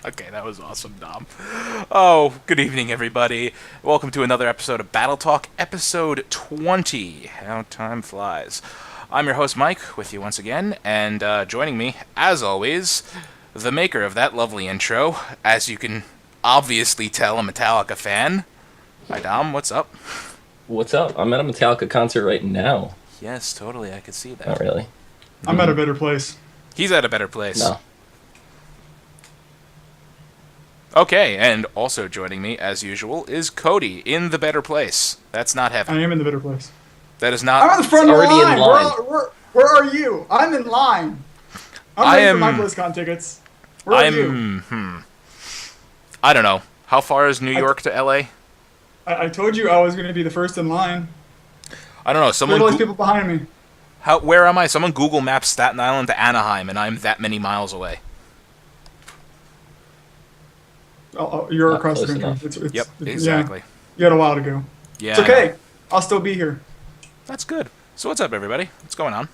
Okay, that was awesome, Dom. Oh, good evening, everybody. Welcome to another episode of Battle Talk, episode 20. How time flies. I'm your host, Mike, with you once again, and joining me, as always, the maker of that lovely intro. As you can obviously tell, a Metallica fan. Hi, Dom. What's up? What's up? I'm at a Metallica concert right now. Yes, totally. I could see that. Not really. I'm at a better place. He's at a better place. No. Okay, and also joining me, as usual, is Cody in the better place. That's not I heaven. am in the better place. That is I'm not... on the front of the already in line. line. Where are you? I'm in line. I'm ready for my BlizzCon tickets. Where are you? I don't know. How far is New York to LA? I told you I was going to be the first in line. I don't know. Look Someone. at all these people behind me. Where am I? Someone Google Maps Staten Island to Anaheim, and I'm that many miles away. You're Not across the close country. enough. Yep, Yeah, exactly. you got a while to go. Yeah, It's I know. okay. I'll still be here. That's good. So what's up, everybody? What's going on?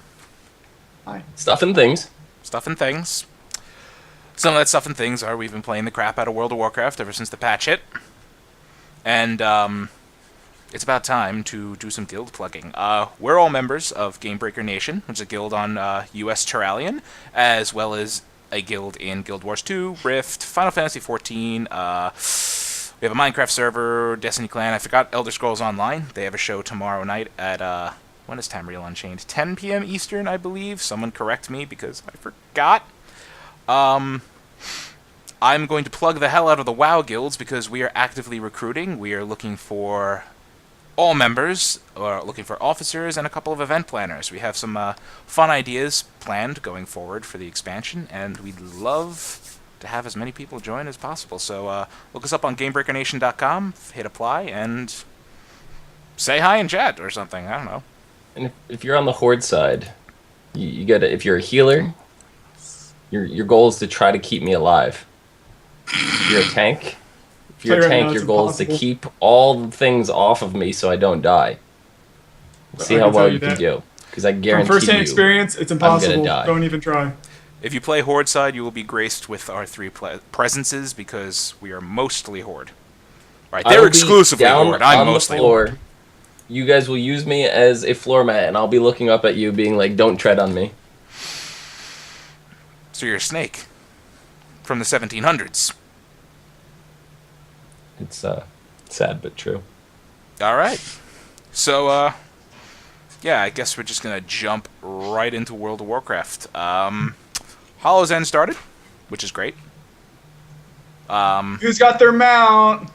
Hi. Stuff and things. Stuff and things. Some of that stuff and things are we've been playing the crap out of World of Warcraft ever since the patch hit. And, it's about time to do some guild plugging. We're all members of Gamebreaker Nation, which is a guild on US Terralion, as well as a guild in Guild Wars 2, Rift, Final Fantasy 14, we have a Minecraft server, Destiny Clan, I forgot Elder Scrolls Online. They have a show tomorrow night at, when is Tamriel Unchained? 10 p.m. Eastern, I believe. Someone correct me because I forgot. I'm going to plug the hell out of the WoW guilds because we are actively recruiting. We are looking for all members, or looking for officers, and a couple of event planners. We have some fun ideas planned going forward for the expansion, and we'd love to have as many people join as possible. So look us up on GamebreakerNation.com, hit apply, and say hi in chat or something. I don't know. And if you're on the Horde side, you gotta. If you're a healer, your goal is to try to keep me alive. If you're a tank, your goal is to impossible. keep all the things off of me so I don't die. See I how can well tell you you can that. do. Because I From guarantee first-hand you. experience, it's gonna impossible. die. Don't even try. If you play Horde side, you will be graced with our three presences because we are mostly Horde. Right, I they're will be exclusively down Horde. I'm on the mostly floor. Horde. You guys will use me as a floor mat, and I'll be looking up at you, being like, "Don't tread on me." So you're a snake from the 1700s. It's sad but true. All right. So, yeah, I guess we're just gonna jump right into World of Warcraft. Hollow's End started, which is great. Who's got their mount?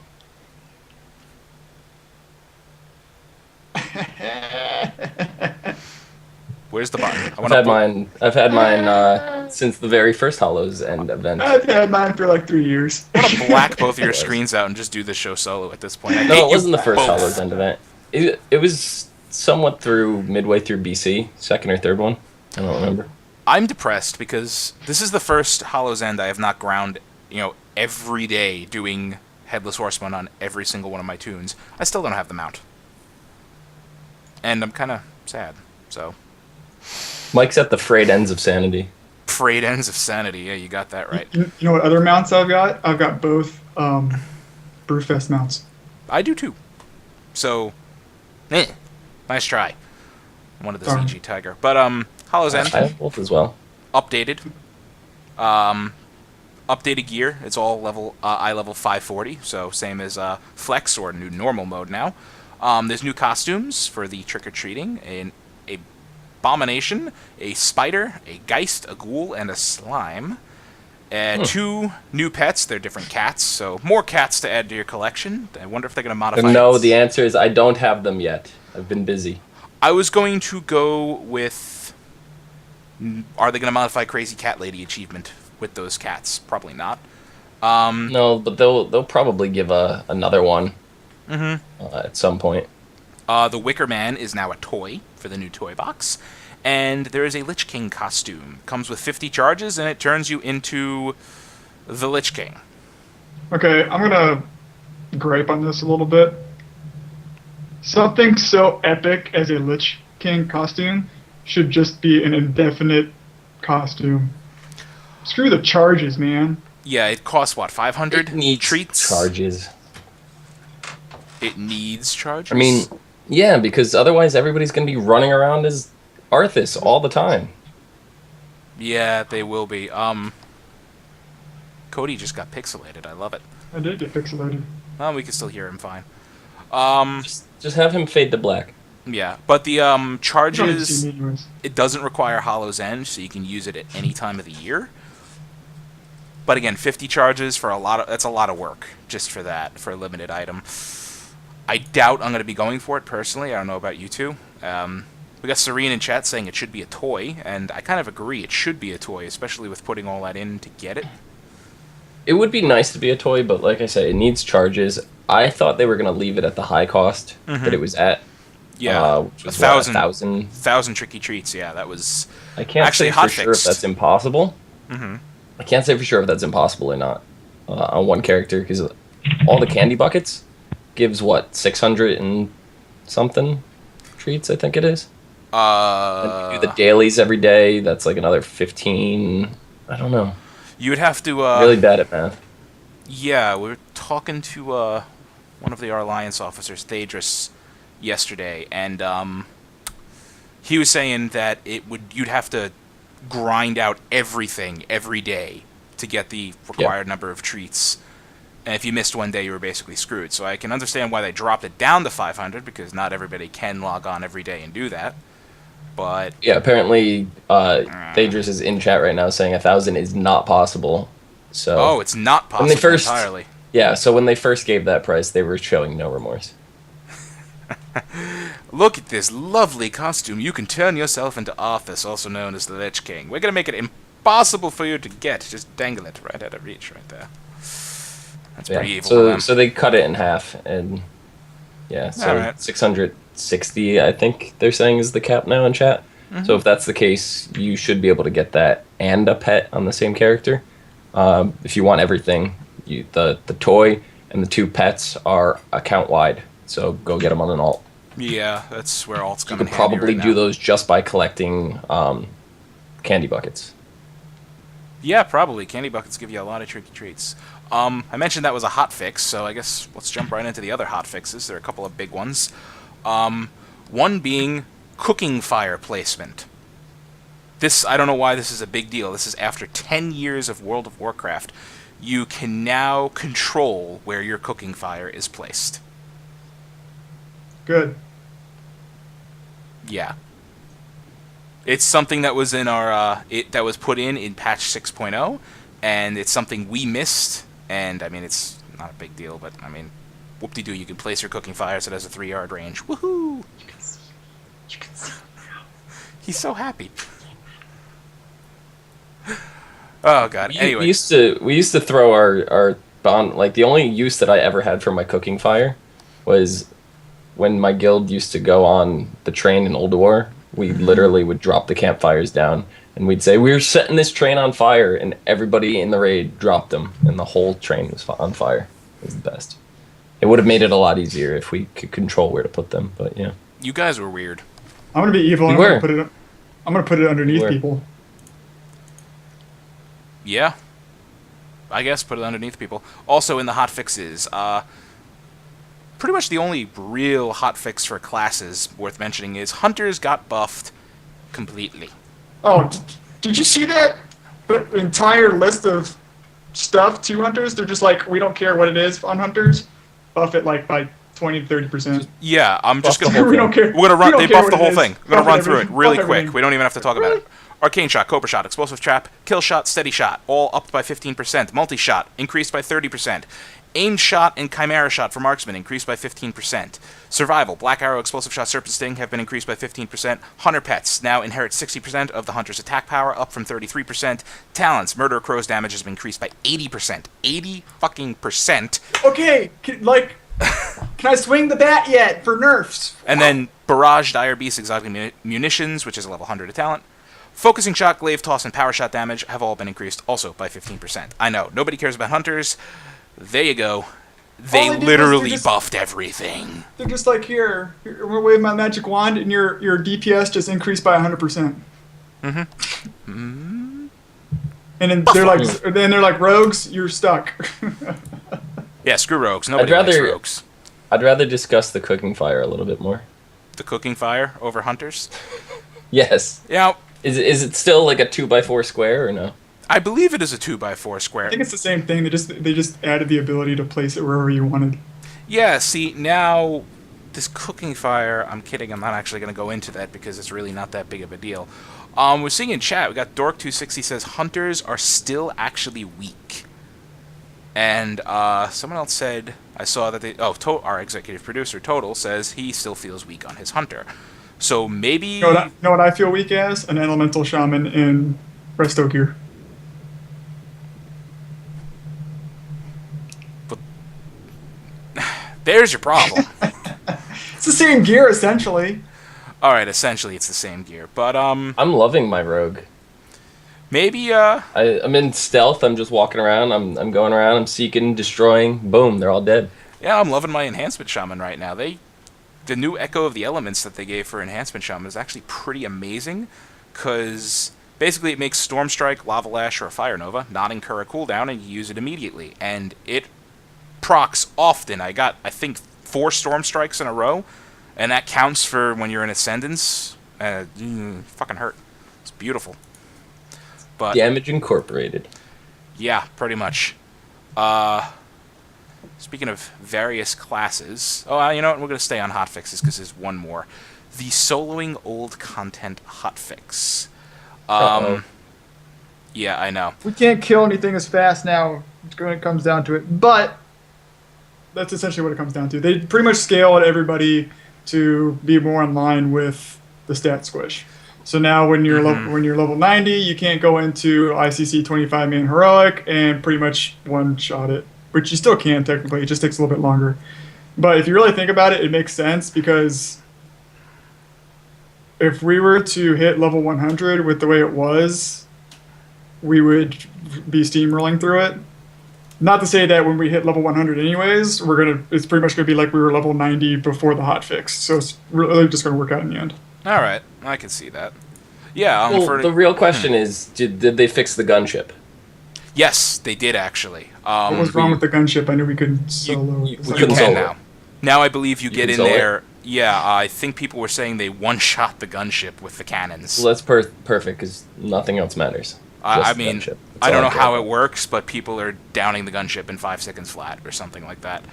Where's the button? I've had mine since the very first Hollows End event. I've had mine for like 3 years. I'm gonna black both of your It was. screens out and just do the show solo at this point. I hate No, it you wasn't the first both. Hollows End event. It was somewhat through midway through BC, second or third one. I don't remember. I'm depressed because this is the first Hollow's End I have not ground, every day doing Headless Horseman on every single one of my tunes. I still don't have the mount. And I'm kind of sad, so... Mike's at the frayed ends of sanity. Frayed ends of sanity, yeah, you got that right. You know what other mounts I've got? I've got both Brewfest mounts. I do too. So, nice try. One of the Darn. ZG Tiger. But, Hollow's End, I have both as well. updated. Updated gear. It's all level eye level 540, so same as Flex or new normal mode now. There's new costumes for the trick-or-treating. A abomination, a spider, a geist, a ghoul, and a slime. Two new pets. They're different cats, so more cats to add to your collection. I wonder if they're going to modify No, it. the answer is I don't have them yet. I've been busy. I was going to go with... Are they going to modify Crazy Cat Lady achievement with those cats? Probably not. No, but they'll probably give another one at some point. The Wicker Man is now a toy for the new toy box. And there is a Lich King costume. Comes with 50 charges, and it turns you into the Lich King. Okay, I'm gonna gripe on this a little bit. Something so epic as a Lich King costume should just be an indefinite costume. Screw the charges, man. Yeah, it costs what, 500 It needs treats? charges. It needs charges. I mean, yeah, because otherwise everybody's gonna be running around as Arthas all the time. yeah, they will be. Cody just got pixelated. I love it. I did get pixelated. We can still hear him fine. Just have him fade to black. Yeah, but the You don't need to charges, see me anyways. it doesn't require Hollow's End, so you can use it at any time of the year. But again, 50 charges for that's a lot of work just for that, for a limited item. I doubt I'm going to be going for it personally. I don't know about you two. We got Serene in chat saying it should be a toy, and I kind of agree. It should be a toy, especially with putting all that in to get it. It would be nice to be a toy, but like I said, it needs charges. I thought they were gonna leave it at the high cost that it was at. Yeah, Which was 1,000. 1,000. Tricky treats. Yeah, that was I can't actually say for sure if hotfixed. that's impossible. Mhm. I can't say for sure if that's impossible or not on one character because all the candy buckets gives what 600 and something treats. I think it is. And you do the dailies every day. That's like another 15. I don't know. you would have to. Really bad at math. Yeah, we were talking to one of our alliance officers, Thadris, yesterday, and he was saying that you'd have to grind out everything every day to get the required number of treats. And if you missed one day, you were basically screwed. So I can understand why they dropped it down to 500, because not everybody can log on every day and do that. But Yeah, apparently Thadris is in chat right now saying 1,000 is not possible. So it's not possible When they first- entirely. yeah, so when they first gave that price, they were showing no remorse. Look at this lovely costume. You can turn yourself into Arthas, also known as the Lich King. We're going to make it impossible for you to get. Just dangle it right out of reach right there. That's Yeah. pretty evil of them. So they cut it in half, and yeah, so Alright. 660, I think they're saying is the cap now in chat. So if that's the case, you should be able to get that and a pet on the same character. If you want everything, the toy and the 2 pets are account wide. So go get them on an alt. Yeah, that's where alt's You coming could probably do those just by collecting candy buckets. Yeah, probably. Candy buckets give you a lot of tricky treats. I mentioned that was a hot fix, so I guess let's jump right into the other hot fixes. There are a couple of big ones. One being cooking fire placement. This, I don't know why this is a big deal. This is after 10 years of World of Warcraft. You can now control where your cooking fire is placed. Good. Yeah. It's something that was in our that was put in patch 6.0, and it's something we missed. And I mean, it's not a big deal, but I mean, whoop-de-doo, you can place your cooking fire so it has a 3-yard range. Woohoo! You can see. You can see. He's so happy. Oh god. Anyway, we used to throw our bond, like the only use that I ever had for my cooking fire was when my guild used to go on the train in Ulduar. We literally would drop the campfires down and we'd say we're setting this train on fire, and everybody in the raid dropped them and the whole train was on fire. It was the best. It would have made it a lot easier if we could control where to put them, but yeah. you guys were weird. I'm gonna be evil. We I'm were. gonna put it underneath were. people. Yeah. I guess put it underneath people. Also in the hot fixes, pretty much the only real hot fix for classes worth mentioning is hunters got buffed completely. Oh, did you see that? The entire list of stuff to hunters. They're just like, we don't care what it is on hunters. Buff it like by 20 to 30%. Yeah, I'm just Buff the gonna. whole We don't care. We're gonna We run. don't They care buffed what the it whole is. thing. We're gonna Buff run through it everything. really Buff quick. everything. We don't even have to talk about Really? it. Arcane shot, cobra shot, explosive trap, kill shot, steady shot, all upped by 15%. Multi shot increased by 30%. Aimed shot and chimera shot for marksmen increased by 15%. Survival, black arrow, explosive shot, serpent sting have been increased by 15%. Hunter pets now inherit 60% of the hunter's attack power, up from 33%. Talents, murder crow's damage has been increased by 80%. 80 fucking percent. Okay, can I swing the bat yet for nerfs? And then barrage, dire beast, exotic munitions, which is a level 100 of talent. Focusing shot, glaive toss, and power shot damage have all been increased also by 15%. I know, nobody cares about hunters. There you go. They All they did was literally they just- buffed everything. They're just like, here, I'm gonna wave my magic wand, and your DPS just increased by 100%. Mm-hmm. And then they're like, rogues, you're stuck. Yeah, screw rogues. Nobody I'd rather- likes rogues. I'd rather discuss the cooking fire a little bit more. The cooking fire over hunters. Yes. Yeah, Is it still like a 2x4 square or no? I believe it is a 2x4 square. I think it's the same thing. They just added the ability to place it wherever you wanted. Yeah, see, now, this cooking fire, I'm kidding, I'm not actually going to go into that because it's really not that big of a deal. We're seeing in chat, we got Dork260 says, hunters are still actually weak. And someone else said, I saw that our executive producer, Total, says he still feels weak on his hunter. So maybe... You know what I feel weak as? An elemental shaman in Presto gear. There's your problem. It's the same gear, essentially. Alright, essentially it's the same gear. But, I'm loving my rogue. maybe, I'm in stealth. I'm just walking around. I'm going around. I'm seeking, destroying. Boom, they're all dead. yeah, I'm loving my Enhancement Shaman right now. The new Echo of the Elements that they gave for Enhancement Shaman is actually pretty amazing, because basically it makes Storm Strike, Lava Lash, or Fire Nova not incur a cooldown, and you use it immediately. And it procs often. I got, I think, 4 Storm Strikes in a row, and that counts for when you're in Ascendance. Fucking hurt. It's beautiful. But Damage Incorporated. yeah, pretty much. Speaking of various classes... Oh, you know what? We're going to stay on hotfixes because there's one more. The soloing old content hotfix. Uh-oh. Yeah, I know. We can't kill anything as fast now when it comes down to it. But that's essentially what it comes down to. They pretty much scaled everybody to be more in line with the stat squish. So now when you're when you're level 90, you can't go into ICC 25-man heroic and pretty much one-shot it. Which you still can, technically. It just takes a little bit longer. But if you really think about it, it makes sense, because if we were to hit level 100 with the way it was, we would be steamrolling through it. Not to say that when we hit level 100 anyways, it's pretty much gonna be like we were level 90 before the hotfix. So it's really just gonna work out in the end. Alright, I can see that. Yeah, Well, the real question is, did they fix the gunship? yes, they did actually. What was wrong with the gunship? I knew we couldn't solo. we It's You like- couldn't can solo now. it. Now I believe you get can in solo it? there. Yeah, I think people were saying they one-shot the gunship with the cannons. Well, that's perfect, because nothing else matters. I Just the mean, gunship. That's I don't all know how care it works, but people are downing the gunship in 5 seconds flat or something like that.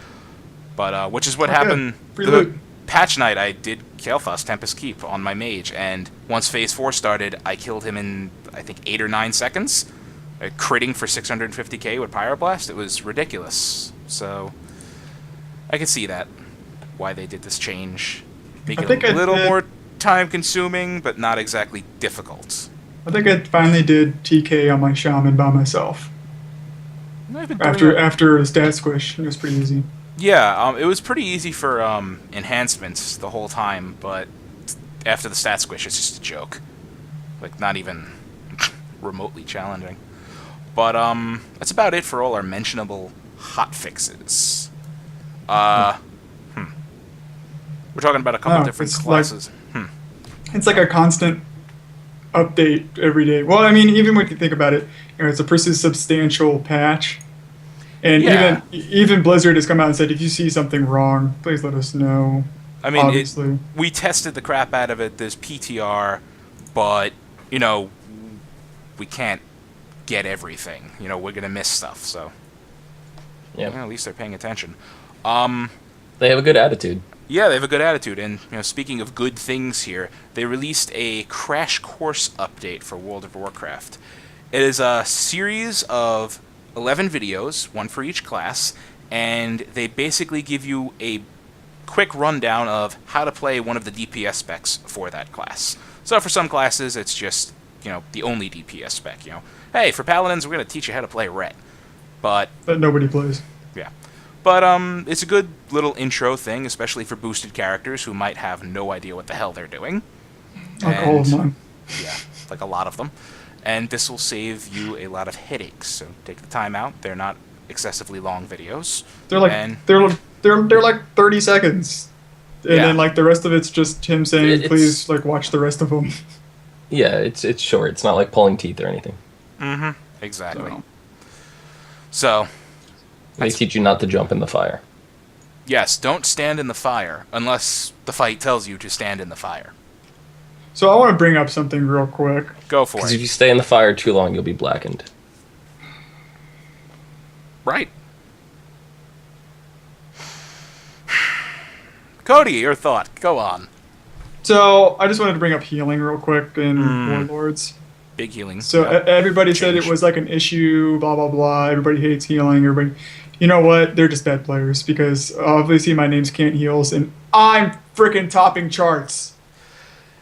But which is what Okay, happened. free The loot. patch night, I did Kael'thas Tempest Keep on my mage, and once Phase 4 started, I killed him in, I think, 8 or 9 seconds. Critting for 650k with Pyroblast. It was ridiculous. So, I can see that. Why they did this change. Make I it think a I little did- more time-consuming, but not exactly difficult. I think I finally did TK on my shaman by myself. I've been doing After the stat squish, it was pretty easy. Yeah, it was pretty easy for enhancements the whole time, but after the stat squish, it's just a joke. Like, not even remotely challenging. But that's about it for all our mentionable hotfixes. We're talking about a couple Oh, different it's like- classes. It's like a constant update every day. Well, I mean, even when you think about it, it's a pretty substantial patch. And Yeah. even Blizzard has come out and said, if you see something wrong, please let us know. I mean, Obviously. we tested the crap out of it. There's PTR, but, we can't get everything. We're going to miss stuff, so Yeah. at least they're paying attention. They have a good attitude. Yeah, they have a good attitude, and speaking of good things here, they released a Crash Course update for World of Warcraft. It is a series of 11 videos, one for each class, and they basically give you a quick rundown of how to play one of the DPS specs for that class. So for some classes, it's just, the only DPS spec, Hey, for Paladins, we're going to teach you how to play Ret. But That nobody plays. yeah. But it's a good little intro thing, especially for boosted characters who might have no idea what the hell they're doing. Like all of And- mine. Yeah, like a lot of them. And this will save you a lot of headaches, so take the time out. They're not excessively long videos. They're like And- they're like 30 seconds, and Yeah. then like the rest of it's just him saying, It's- "Please, like watch the rest of them." Yeah, it's short. It's not like pulling teeth or anything. Exactly. So, So, They teach you not to jump in the fire. yes, don't stand in the fire unless the fight tells you to stand in the fire. so I want to bring up something real quick. Go for Because it. if you stay in the fire too long, you'll be blackened. Right. Cody, your thought. Go on. So I just wanted to bring up healing real quick in Hmm. Warlords. Big healing. So Yep. everybody said Change. it was like an issue, blah blah blah. Everybody hates healing. Everybody, you know what? They're just bad players because obviously my name's Can't Heals and I'm freaking topping charts.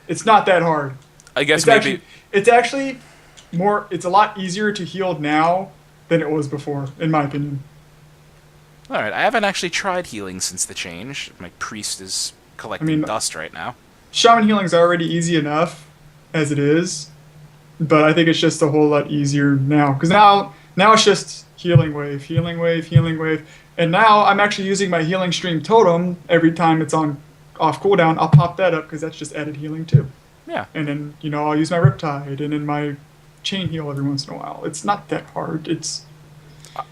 It's not that hard. I guess It's maybe. actually more. It's a lot easier to heal now than it was before, in my opinion. All right, I haven't actually tried healing since the change. My priest is collecting I mean- dust right now. Shaman healing is already easy enough as it is, but I think it's just a whole lot easier now because now it's just healing wave, healing wave, healing wave, and now I'm actually using my healing stream totem every time it's on off cooldown. I'll pop that up because that's just added healing too, Yeah. and then I'll use my Riptide and then my chain heal every once in a while. It's not that hard. It's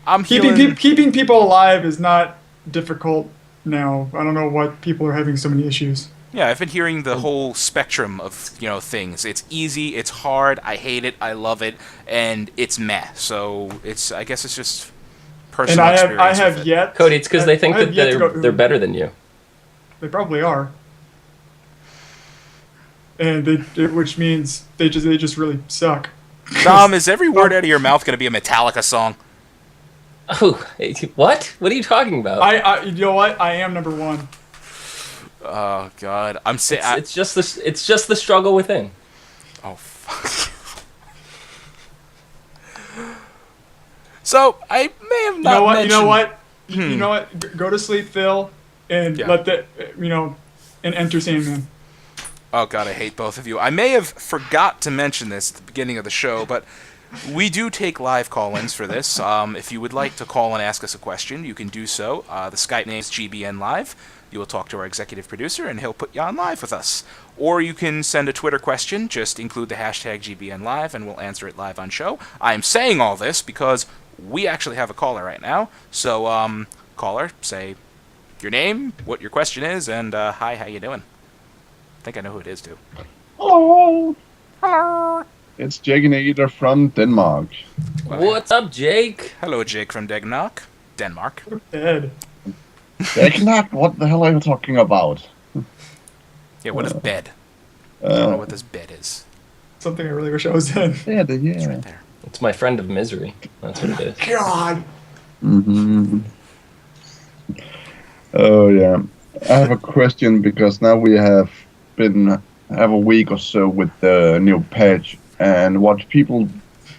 I'm keeping healing. keeping people alive is not difficult now. I don't know why people are having so many issues. Yeah, I've been hearing the whole spectrum of things. It's easy, it's hard, I hate it, I love it, and it's meh. So I guess it's just And personal I experience. have with it. yet. Cody, it's because they think I have that yet to go- they're better than you. They probably are. And which means they just really suck. Dom, is every word out of your mouth going to be a Metallica song? Oh, hey, what? What are you talking about? you know what? I am number one. Oh God, I'm saying. it's just the struggle within. Oh fuck. So I may have You not know what? mentioned. You know what? You know what? Go to sleep, Phil, and Yeah. let that and enter Sandman. Oh God, I hate both of you. I may have forgot to mention this at the beginning of the show, but we do take live call-ins for this. If you would like to call and ask us a question, you can do so. The Skype name is GBN Live. You will talk to our executive producer, and he'll put you on live with us. Or you can send a Twitter question. Just include the hashtag GBN Live, and we'll answer it live on show. I am saying all this because we actually have a caller right now. So, caller, say your name, what your question is, and hi, how you doing? I think I know who it is, too. Hello, Hello. it's Jagenator from Denmark. What's up, Jake? Hello, Jake from Denmark. Denmark. Ed. Dagnak, what the hell are you talking about? Yeah, what is bed? I don't know what this bed is. Something I really wish I was in. Yeah, It's right there. It's my friend of misery. That's what it is. God. Mm-hmm. Oh yeah, I have a question because now we have a week or so with the new patch, and what people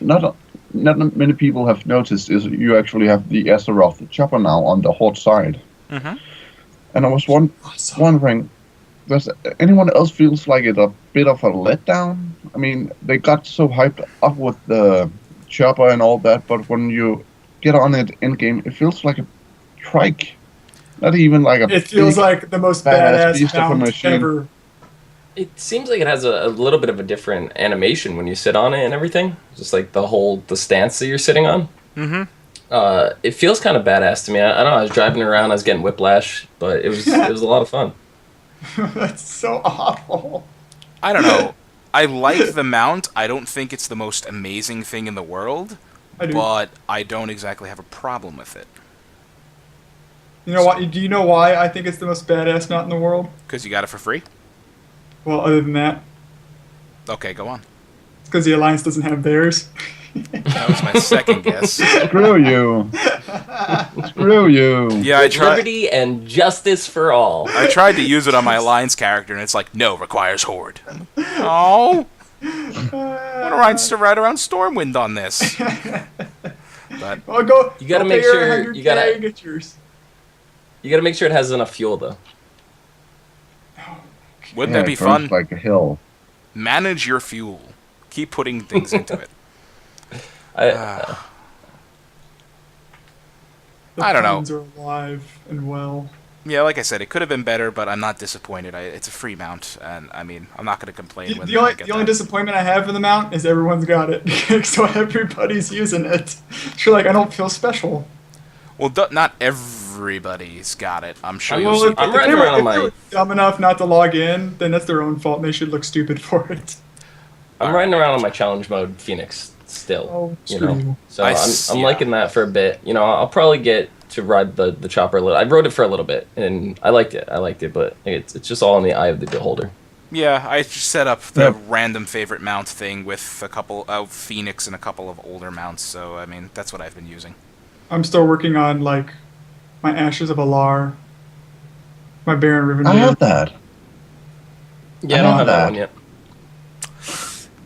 not many people have noticed is you actually have the Azeroth chopper now on the horde side. Mm-hmm. And I was wondering, does anyone else feels like it a bit of a letdown? I mean, they got so hyped up with the chopper and all that, but when you get on it in game, it feels like a trike. Not even like a. It feels big- like the most badass badass beast of a mount machine. ever. It seems like it has a little bit of a different animation when you sit on it and everything. Just like the stance that you're sitting on. Mm-hmm. It feels kind of badass to me. I don't know. I was driving around. I was getting whiplash, but it was a lot of fun. That's so awful. I don't know. I like the mount. I don't think it's the most amazing thing in the world, I do. but I don't exactly have a problem with it. You know what? Do you know why I think it's the most badass mount in the world? Because you got it for free? Well, other than that, Okay, go on. it's because the Alliance doesn't have theirs. That was my second guess. Screw you! Screw you! Yeah, I tried. Liberty and justice for all. I tried to use it on my Alliance character, and it's like, no, requires Horde. Oh, I'm gonna ride around Stormwind on this. But Well, go. You gotta go make pay your sure 100K you gotta- and get yours. You got to make sure it has enough fuel, though. wouldn't Yeah, that be it burns fun? like a hill. Manage your fuel. Keep putting things into it. The I don't know. puns are alive and well. Yeah, like I said, it could have been better, but I'm not disappointed. It's a free mount, and I mean, I'm not going to complain The, when the I only get the only that. disappointment I have in the mount is everyone's got it, so everybody's using it. So like I don't feel special. Well, not everybody's got it. I'm sure I'm- you'll Well, see. if, I'm if right they were, around if my- they were dumb enough not to log in, then that's their own fault, and they should look stupid for it. I'm riding around on my challenge mode Phoenix still. Oh, you screw know, you. so I'm yeah. liking that for a bit. You know, I'll probably get to ride the chopper a little. I rode it for a little bit and I liked it, but it's just all in the eye of the beholder. Yeah, I just set up the Yeah. random favorite mount thing with a couple of Phoenix and a couple of older mounts, so I mean, that's what I've been using. I'm still working on like my Ashes of Alar, my Baron I Rivendell. have that. Yeah, I I don't have have that that. one yet.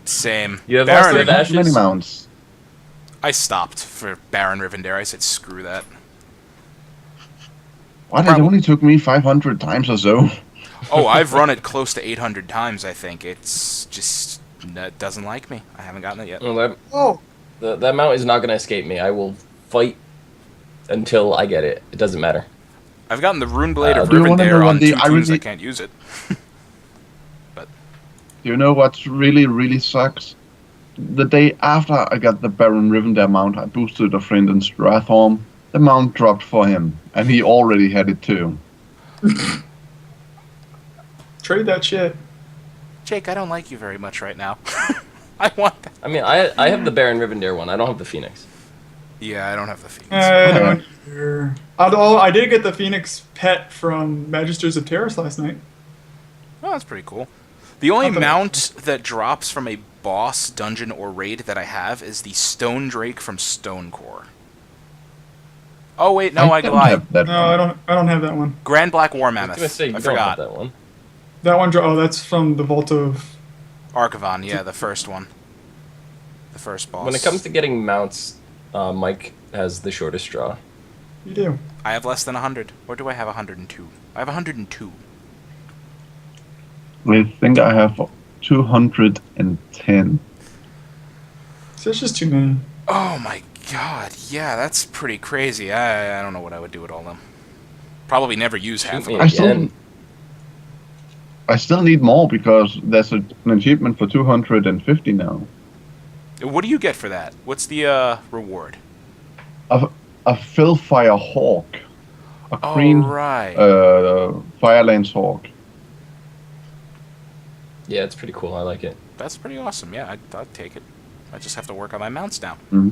Same. You have Baron, Master of Ashes? Many mounts. I stopped for Baron Rivendare. I said, screw that. What? It Probably- only took me 500 times or so. Oh, I've run it close to 800 times, I think. It's just, it doesn't like me. I haven't gotten it yet. Well, that Oh, that mount is not going to escape me. I will fight until I get it. It doesn't matter. I've gotten the Rune Blade of do you wanna Rivendare know on what the two teams. I irony- can't use it. You know what's really, really sucks? The day after I got the Baron Rivendare mount, I boosted a friend in Stratholm. The mount dropped for him, and he already had it too. trade that shit. Jake, I don't like you very much right now. I want that. I mean, I have the Baron Rivendare one. I don't have the Phoenix. Yeah, I don't have the Phoenix. I don't either. Although I did get the Phoenix pet from Magisters of Terrace last night. Oh, that's pretty cool. The only Not the- mount that drops from a boss, dungeon, or raid that I have is the Stone Drake from Stonecore. Oh wait, no, I don't lied. have that No, one. I don't have that one. Grand Black War I was Mammoth. going to say, you I don't have forgot. that one. That one. Oh, that's from the Vault of. Archivon, yeah, the first one. The first boss. When it comes to getting mounts, Mike has the shortest straw. You do. I have less than 100. Or do I have 102? I have 102. I think I have 210. So it's just too many. Oh my god, yeah, that's pretty crazy. I don't know what I would do with all them. Probably never use half of me. them. I still, Again. I still need more because there's an achievement for 250 now. What do you get for that? What's the reward? A Fillfire Hawk. A Oh, green right. Firelance Hawk. Yeah, it's pretty cool. I like it. That's pretty awesome. Yeah, I'd take it. I just have to work on my mounts now. Mhm.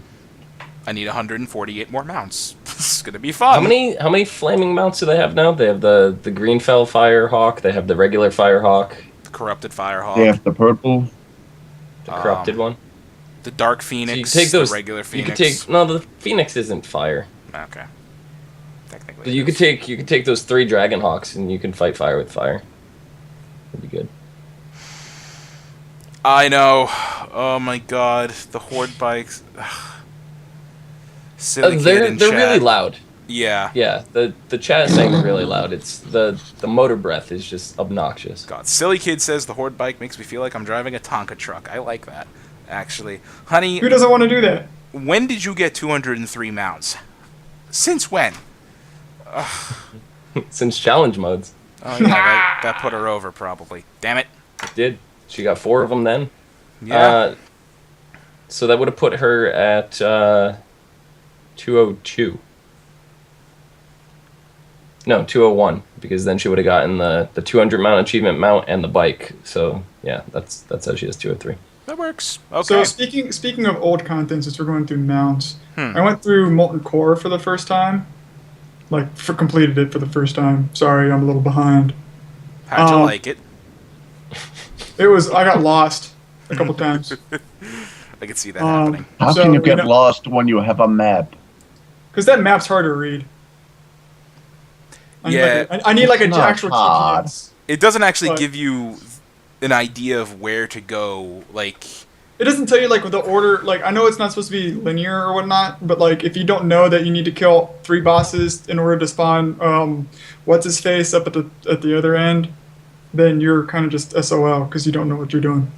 I need 148 more mounts. This is gonna be fun. How many flaming mounts do they have now? They have the Greenfell Firehawk. They have the regular Firehawk. The Corrupted Firehawk. They have the purple. The corrupted one. The Dark So Phoenix. you can take those. The regular You Phoenix. could take no. The Phoenix isn't fire. Okay. Technically. But it you could is. take those 3 Dragon Hawks and you can fight fire with fire. That'd be good. I know. Oh my god, the Horde bikes. Silly kid They're in they're chat. really loud. Yeah. Yeah, the chat is saying they're really loud. It's the motor breath is just obnoxious. God, Silly Kid says the Horde bike makes me feel like I'm driving a Tonka truck. I like that, actually. Honey, Who doesn't want to do that? when did you get 203 mounts? Since when? Since challenge modes, Oh yeah, that put her over probably. Damn it. it did. She got 4 of them then. Yeah. So that would have put her at 202. No, 201, because then she would have gotten the 200 mount achievement mount and the bike. So yeah, that's how she has 203. That works. Okay. So speaking of old content, since we're going through mounts, Hmm. I went through Molten Core for the first time. Completed it for the first time. Sorry, I'm a little behind. How'd you like it? I got lost a couple times. I could see that happening. How So, can you you get know- lost when you have a map? Because that map's hard to read. Yeah. I need like It's a not actual hard. GPS. It doesn't actually But- give you an idea of where to go. Like, It doesn't tell you like the order. Like I know it's not supposed to be linear or whatnot, but like if you don't know that you need to kill 3 bosses in order to spawn what's his face up at the other end, then you're kind of just SOL because you don't know what you're doing.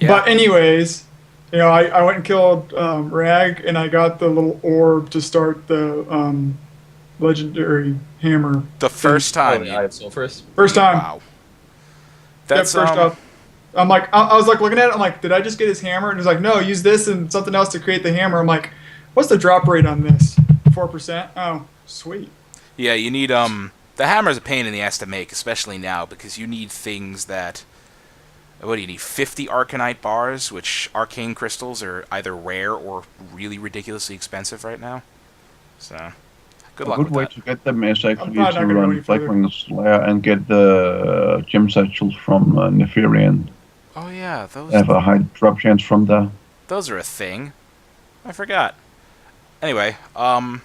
Yeah. But anyways, You know, I went and killed Rag, and I got the little orb to start the legendary hammer. The first Oh, time. the Eye of Sulphurus. First time. Wow. Yep, That's first up. I'm like, I was like looking at it. I'm like, did I just get his hammer? And he's like, no, use this and something else to create the hammer. I'm like, what's the drop rate on this? 4%. Oh, sweet. Yeah, you need the hammer's a pain in the ass to make, especially now, because you need things that. What do you need? 50 Arcanite bars, which arcane crystals are either rare or really ridiculously expensive right now. So, good A luck good with way that. to get them is actually probably not to gonna go any run further. Blackwing Slayer and get the gem satchels from Nefarian. Oh yeah, They have a high drop chance from there. those are a thing. I forgot. Anyway, you got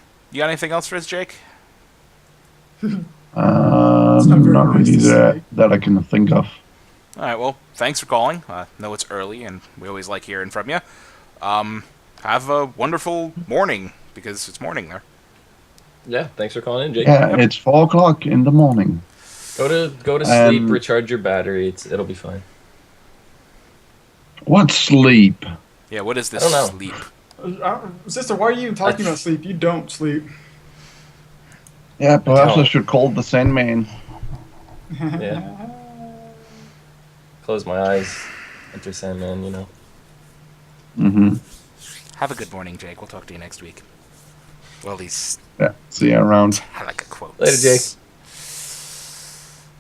anything else for us, Jake? not very Not nice really to say. that I can think of. All right, well, thanks for calling. Know it's early, and we always like hearing from you. Have a wonderful morning, because it's morning there. Yeah, thanks for calling in, Jake. Yeah, it's 4 o'clock in the morning. Go to sleep, Um, recharge your battery. It'll be fine. What sleep? Yeah, what is this I don't know. sleep? Sister, why are you even talking about sleep? You don't sleep. Yeah, perhaps I No. should call the Sandman. Yeah. Close my eyes, enter Sandman. You know. Mm-hmm. Have a good morning, Jake. We'll talk to you next week. Well, these Yeah, see you around. I like a quote. Later, Jake.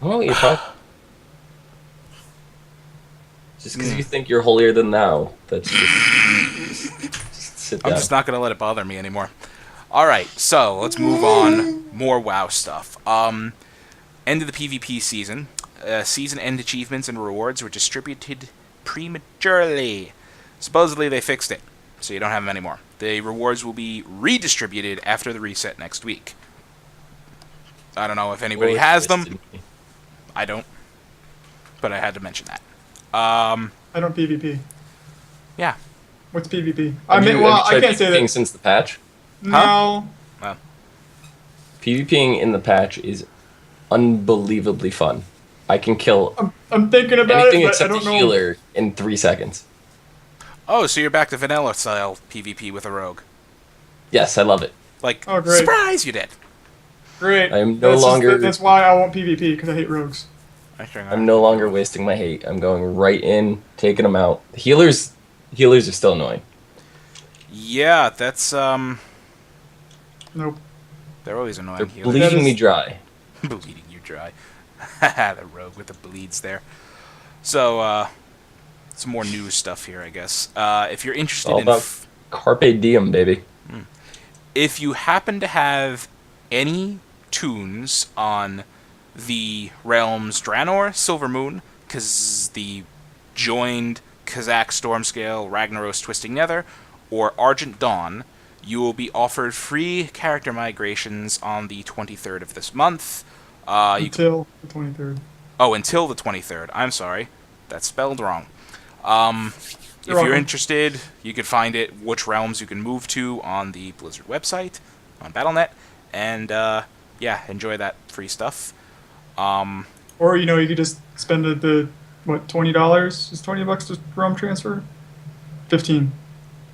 Oh, you talk. Just because you think you're holier than thou, that's just sit down. I'm just not gonna let it bother me anymore. All right, so let's move on. More WoW stuff. End of the PvP season. Season end achievements and rewards were distributed prematurely. Supposedly they fixed it, so you don't have them anymore. The rewards will be redistributed after the reset next week. I don't know if anybody Well, has it's them. twisted me. I don't, but I had to mention that. I don't PvP. Yeah. What's PvP? Have you I tried can't say PvPing that. since the patch. No. PvPing in the patch is unbelievably fun. I can kill I'm thinking about anything it, but I except a don't know. healer in 3 seconds. Oh, so you're back to vanilla style PvP with a rogue. Yes, I love it. Like, Oh, great. surprise, you did. Great. I am no That's longer- that's why I won't PvP, because I hate rogues. I'm no longer wasting my hate. I'm going right in, taking them out. Healers are still annoying. Yeah, that's Nope. they're always annoying. They're healers. That bleeding is- me dry. Bleeding you dry. The rogue with the bleeds there. So, some more news stuff here, I guess. If you're interested All in, about Carpe diem, baby. if you happen to have any tunes on the realms Draenor, Silvermoon, the joined Kazakh Stormscale, Ragnaros Twisting Nether, or Argent Dawn, you will be offered free character migrations on the 23rd of this month. You can Until the 23rd. Oh, until the 23rd. I'm sorry. That's spelled wrong. If you're welcome. interested, you can find it, which realms you can move to on the Blizzard website, on Battle.net, and, yeah, enjoy that free stuff. Or, you could just spend what, $20? Is $20 just realm transfer? 15.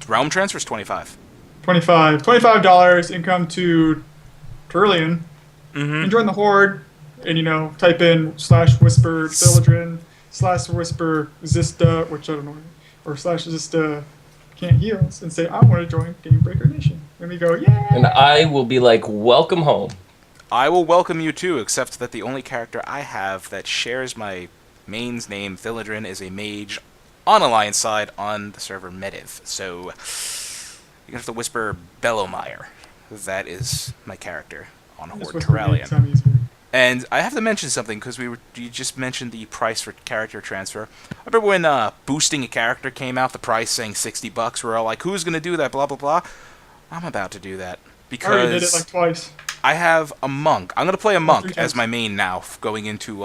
Realm transfer's 25. $25 and come to Turlian Mm-hmm. and join the Horde and, type in /whisper Philodrin /whisper Zista, which I don't know, or /Zista can't heal, and say, I want to join Gamebreaker Nation. And we go, yeah! And I will be like, welcome home. I will welcome you too, except that the only character I have that shares my main's name, Philodrin, is a mage on Alliance side on the server Mediv. So, you're going to have to whisper Bellowmire. That is my character on Just Horde whisper me, Corellian. sound easier. And I have to mention something, because you just mentioned the price for character transfer. I remember when boosting a character came out, the price saying $60, we're all like, who's going to do that, blah, blah, blah. I'm about to do that. I already did it Because like twice. I have a monk. I'm going to play a monk 3 as times. my main now, going into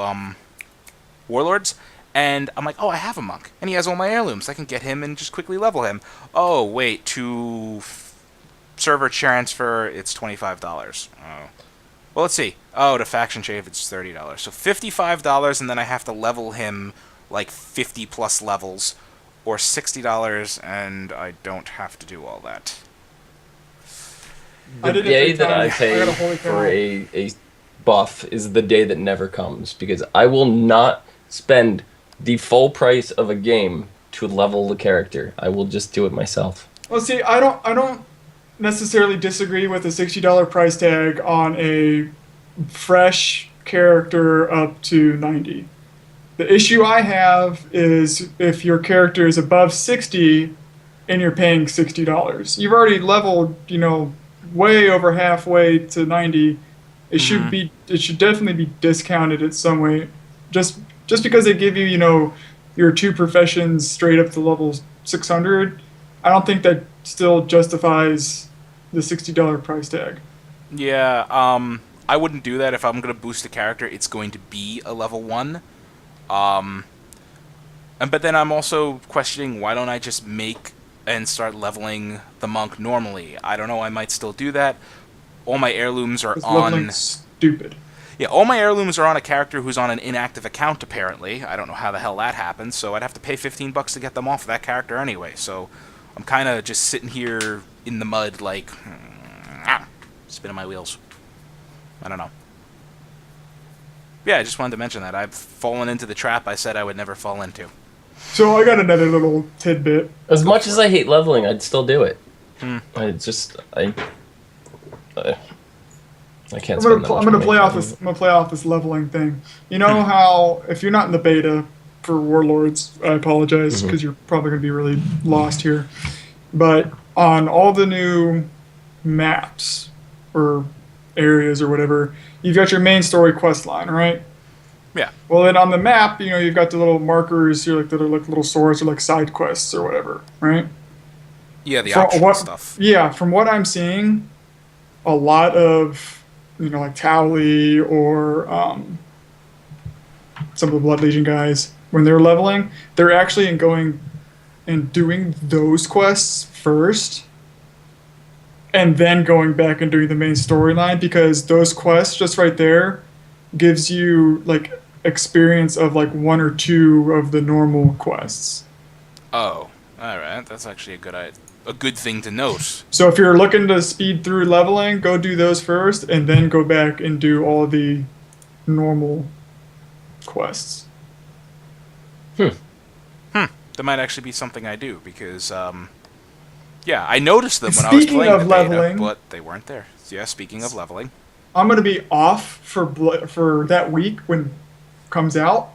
Warlords. And I'm like, oh, I have a monk. And he has all my heirlooms. I can get him and just quickly level him. Oh, wait, to server transfer, it's $25. Oh. Well, let's see. Oh, to faction shave, it's $30. So $55, and then I have to level him like 50 plus levels or $60, and I don't have to do all that. I The did it day 3 that I times. I got pay a holy for cow. a buff is the day that never comes, because I will not spend the full price of a game to level the character. I will just do it myself. Well, see, I don't necessarily disagree with a $60 price tag on a fresh character up to 90. The issue I have is if your character is above 60 and you're paying $60. You've already leveled, way over halfway to 90. It should definitely be discounted at some way. Just because they give you, your two professions straight up to level 600, I don't think that still justifies the $60 price tag. Yeah, I wouldn't do that if I'm going to boost a character. It's going to be a level 1. But then I'm also questioning, why don't I just make and start leveling the monk normally? I don't know, I might still do that. All my heirlooms are It's on... leveling stupid. Yeah, all my heirlooms are on a character who's on an inactive account, apparently. I don't know how the hell that happens, so I'd have to pay $15 to get them off of that character anyway. So I'm kind of just sitting here in the mud, like, spinning my wheels. I don't know. Yeah, I just wanted to mention that. I've fallen into the trap I said I would never fall into. So I got another little tidbit. As much as I hate leveling, I'd still do it. I just I can't. I'm spend that gonna much money play off on this. it. I'm gonna play off this leveling thing. You know how if you're not in the beta for Warlords, I apologize because you're probably gonna be really lost here. But on all the new maps or areas or whatever, you've got your main story quest line, right? Yeah. Well, then on the map, you've got the little markers, that are like little swords or like side quests or whatever, right? Yeah, the From optional stuff. Yeah, from what I'm seeing, a lot of like Towley or some of the Blood Legion guys, when they're leveling, they're actually going and doing those quests first, and then going back and doing the main storyline, because those quests just right there gives you like experience of like one or two of the normal quests. Oh, alright. That's actually a good thing to note. So if you're looking to speed through leveling, go do those first, and then go back and do all the normal quests. That might actually be something I do, because, yeah, I noticed them when I was Speaking playing of the beta, leveling- but they weren't there. Yeah, speaking of leveling. I'm gonna be off for that week when it comes out.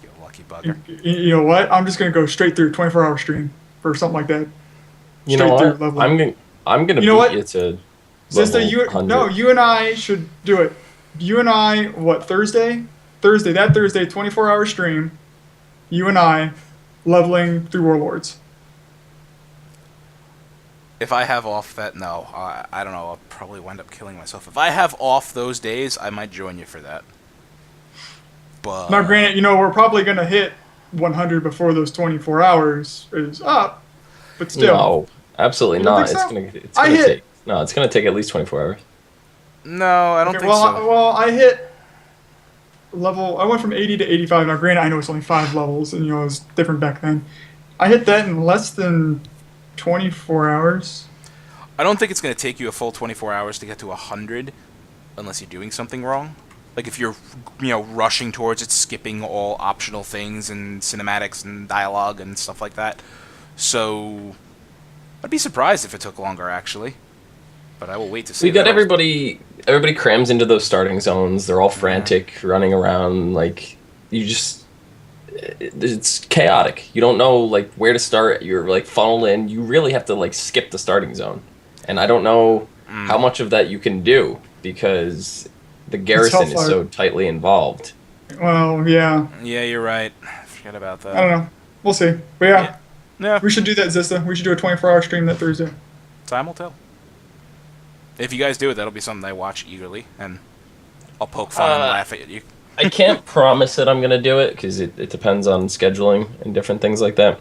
You lucky bugger. You know what? I'm just gonna go straight through 24-hour stream or something like that. You know Straight what? through leveling. I'm gonna You know beat what? you to Sister, level 100. you and I should do it. You and I, what, Thursday? That Thursday, 24-hour stream. You and I, leveling through Warlords. If I have off that, no. I don't know. I'll probably wind up killing myself. If I have off those days, I might join you for that. But Now, granted, we're probably gonna hit 100 before those 24 hours is up, but still. No, absolutely You don't not. think It's so? gonna take. No, it's gonna take at least 24 hours. no, I don't Okay, think so. well, I hit level. I went from 80 to 85. Now, granted, I know it's only 5 levels, and it was different back then. I hit that in less than 24 hours. I don't think it's going to take you a full 24 hours to get to 100 unless you're doing something wrong. Like if you're, rushing towards it, skipping all optional things and cinematics and dialogue and stuff like that. So I'd be surprised if it took longer, actually. But I will wait to see. We got that. everybody crams into those starting zones. They're all frantic, running around. Like it's chaotic. You don't know like where to start. You're like funneled in. You really have to like skip the starting zone. And I don't know how much of that you can do because the garrison is Hellfire. so tightly involved. Well, yeah, Yeah, you're right. Forget about that. I don't know. We'll see. But yeah, Yeah, we should do that, Zista. We should do a 24-hour stream that Thursday. time will tell. If you guys do it, that'll be something I watch eagerly, and I'll poke fun and laugh at you. I can't promise that I'm gonna do it because it depends on scheduling and different things like that.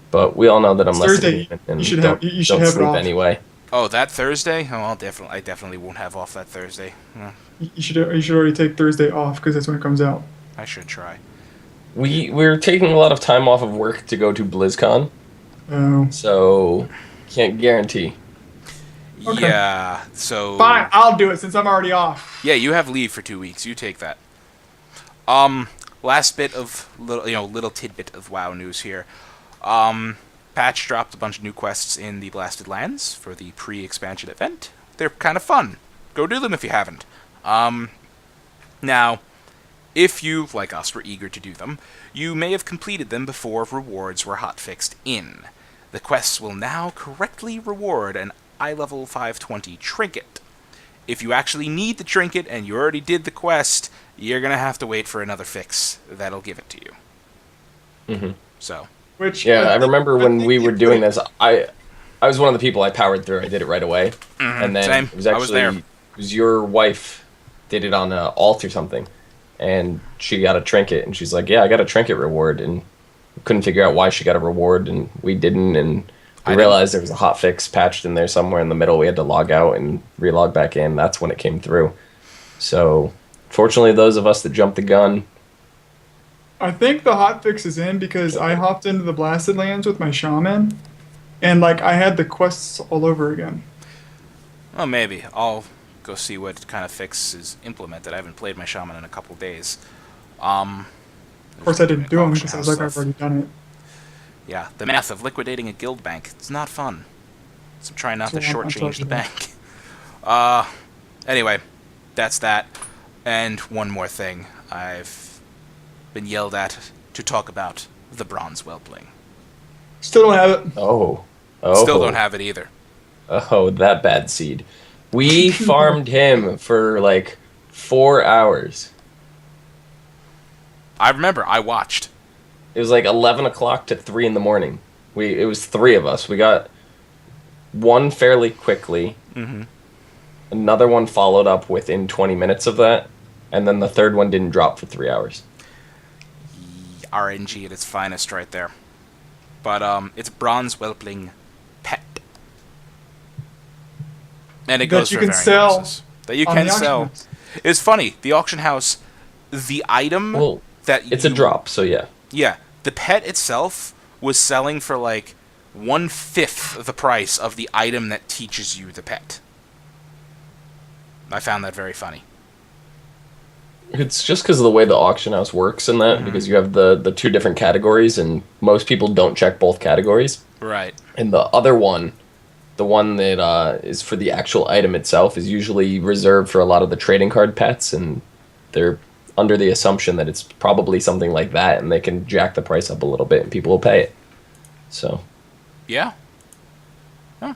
But we all know that I'm It's less Thursday. than and You should don't, have- you should don't have it sleep off. anyway. Oh, that Thursday? Oh, I definitely won't have off that Thursday. You should already take Thursday off because that's when it comes out. I should try. We're taking a lot of time off of work to go to BlizzCon, Oh. so can't guarantee. Okay. Yeah. So. Fine, I'll do it since I'm already off. Yeah, you have leave for 2 weeks. You take that. Last bit of little tidbit of WoW news here. Patch dropped a bunch of new quests in the Blasted Lands for the pre-expansion event. They're kind of fun. Go do them if you haven't. Now, if you, like us, were eager to do them, you may have completed them before rewards were hotfixed in. The quests will now correctly reward an eye level 520 trinket. If you actually need the trinket and you already did the quest, you're going to have to wait for another fix that'll give it to you. Hmm. So, Which Yeah, I remember when think we were it doing would- this. I was one of the people I powered through. I did it right away, and then same. it was I actually was there. it was your wife did it on alt or something, and she got a trinket, and she's like, "Yeah, I got a trinket reward," and couldn't figure out why she got a reward, and we didn't, and I we didn't. realized there was a hot fix patched in there somewhere in the middle. We had to log out and relog back in. That's when it came through. So, fortunately, those of us that jumped the gun. I think the hotfix is in because I hopped into the Blasted Lands with my shaman, and like I had the quests all over again. well, maybe. I'll go see what kind of fix is implemented. I haven't played my shaman in a couple days. Of course, I didn't do them because I was like, I've Stuff. already done it. Yeah, the math of liquidating a guild bank. It's not fun. So try not to So I'm shortchange talking the about. bank. Anyway, that's that. And one more thing. I've been yelled at to talk about the Bronze Whelpling. Still don't have it. Oh, Still don't have it either. Oh, that bad seed. We farmed him for like 4 hours. I remember, I watched. It was like 11 o'clock to 3 in the morning. It was 3 of us. We got one fairly quickly. Mm-hmm. Another one followed up within 20 minutes of that. And then the third one didn't drop for 3 hours. RNG at its finest right there. But it's Bronze Whelpling Pet. And it That goes you for can varying sell prices. That you on can the auction sell. house. It's funny, the auction house, the item Well, that it's a you- drop, so yeah. Yeah, the pet itself was selling for like 1/5 the price of the item that teaches you the pet. I found that very funny. It's just because of the way the auction house works and that, because you have the two different categories, and most people don't check both categories. Right. And the other one, the one that is for the actual item itself, is usually reserved for a lot of the trading card pets, and they're under the assumption that it's probably something like that, and they can jack the price up a little bit, and people will pay it. So, Yeah. Huh.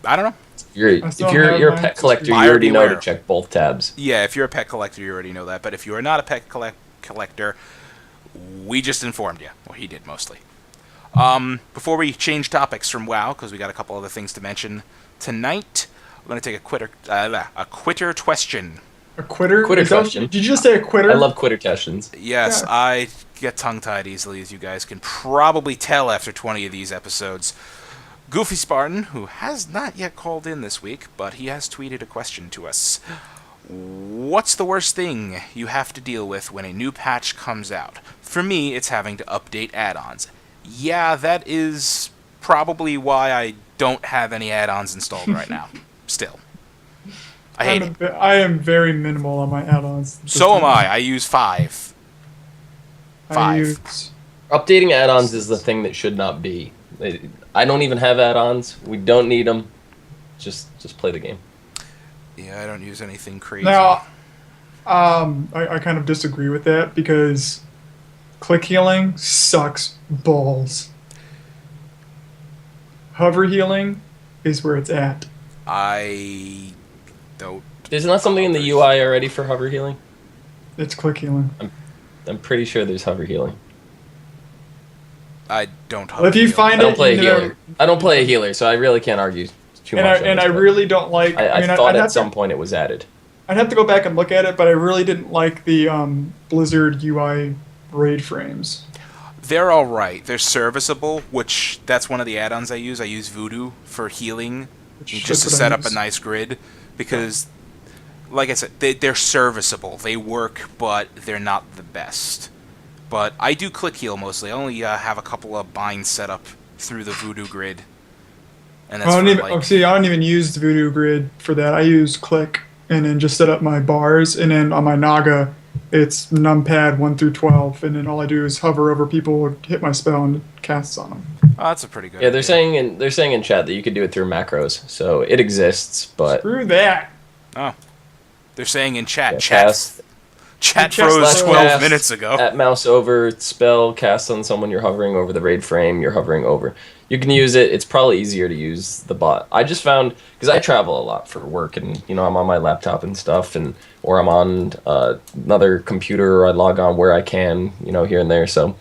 I don't know. I if still you're have you're a mine. pet collector, you Buyer already know to beware. check both tabs. Yeah, if you're a pet collector, you already know that. But if you are not a pet collector, we just informed you. Well, he did mostly. Before we change topics from WoW, because we got a couple other things to mention tonight, we're going to take a quitter question. A quitter? Quitter Is that- question. Did you just say a quitter? I love quitter questions. Yes, Yeah. I get tongue-tied easily, as you guys can probably tell after 20 of these episodes. Goofy Spartan, who has not yet called in this week, but he has tweeted a question to us. What's the worst thing you have to deal with when a new patch comes out? For me, it's having to update add-ons. Yeah, that is probably why I don't have any add-ons installed right now. Still. I hate it. I am very minimal on my add-ons. So am I. I use 5. I 5. use Updating add-ons is the thing that should not be. I don't even have add-ons. We don't need them. Just play the game. Yeah, I don't use anything crazy. Now, I kind of disagree with that because click healing sucks balls. Hover healing is where it's at. I don't. Isn't that something in the UI already for hover healing? It's click healing. I'm pretty sure there's hover healing. I don't. Well, if you hover heal. I find don't it, play a you know, healer. I don't play a healer, so I really can't argue too and much. on I this, but really don't like. I mean, thought I'd at have some to, point it was added. I'd have to go back and look at it, but I really didn't like the Blizzard UI raid frames. They're all right. They're serviceable, which that's one of the add-ons I use. I use Voodoo for healing, Which just to that's what I set up a use. nice grid, because, like I said, they're serviceable. They work, but they're not the best. But I do click heal mostly. I only have a couple of binds set up through the Voodoo grid. And that's I don't for, even like, see. I don't even use the Voodoo Grid for that. I use Click and then just set up my bars, and then on my Naga, it's numpad 1 through 12, and then all I do is hover over people, hit my spell, and it casts on them. oh, that's a pretty good Yeah, they're idea. saying in chat that you could do it through macros, so it exists. But Screw that. Oh. They're saying in chat. yeah, Chat cast Chat Chat froze slash 12 cast minutes ago. at mouse over spell cast on someone you're hovering over the raid frame. You're hovering over. You can use it. It's probably easier to use the bot. I just found because I travel a lot for work, and I'm on my laptop and stuff, and or I'm on another computer, or I log on where I can, here and there. So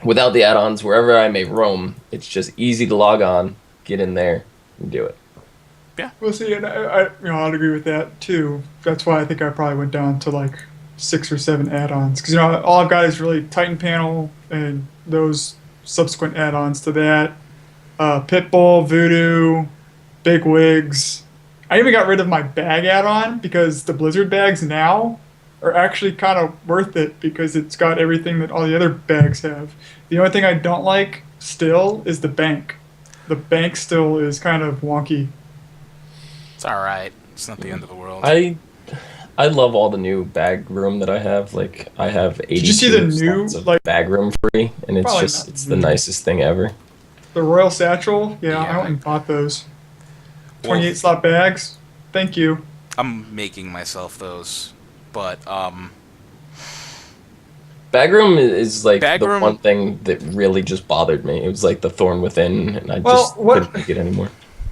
without the add-ons, wherever I may roam, it's just easy to log on, get in there, and do it. Well, see, and I'd agree with that too. That's why I think I probably went down to like 6 or 7 add-ons, because all I've got is really Titan Panel and those subsequent add-ons to that. Pitbull, Voodoo, Big Wigs. I even got rid of my bag add-on because the Blizzard bags now are actually kind of worth it because it's got everything that all the other bags have. The only thing I don't like still is the bank. The bank still is kind of wonky. It's alright. It's not the end of the world. I love all the new bag room that I have. Like I have 82 you see the new, slots of like- bag room free, and it's Probably just not it's the new. nicest thing ever. The Royal Satchel, yeah, Yeah. I went and bought those. Well, 28 slot bags. Thank you. I'm making myself those. But, Bag room is like Bag the room- one thing that really just bothered me. It was like the thorn within, and I Well, just what- couldn't take it anymore.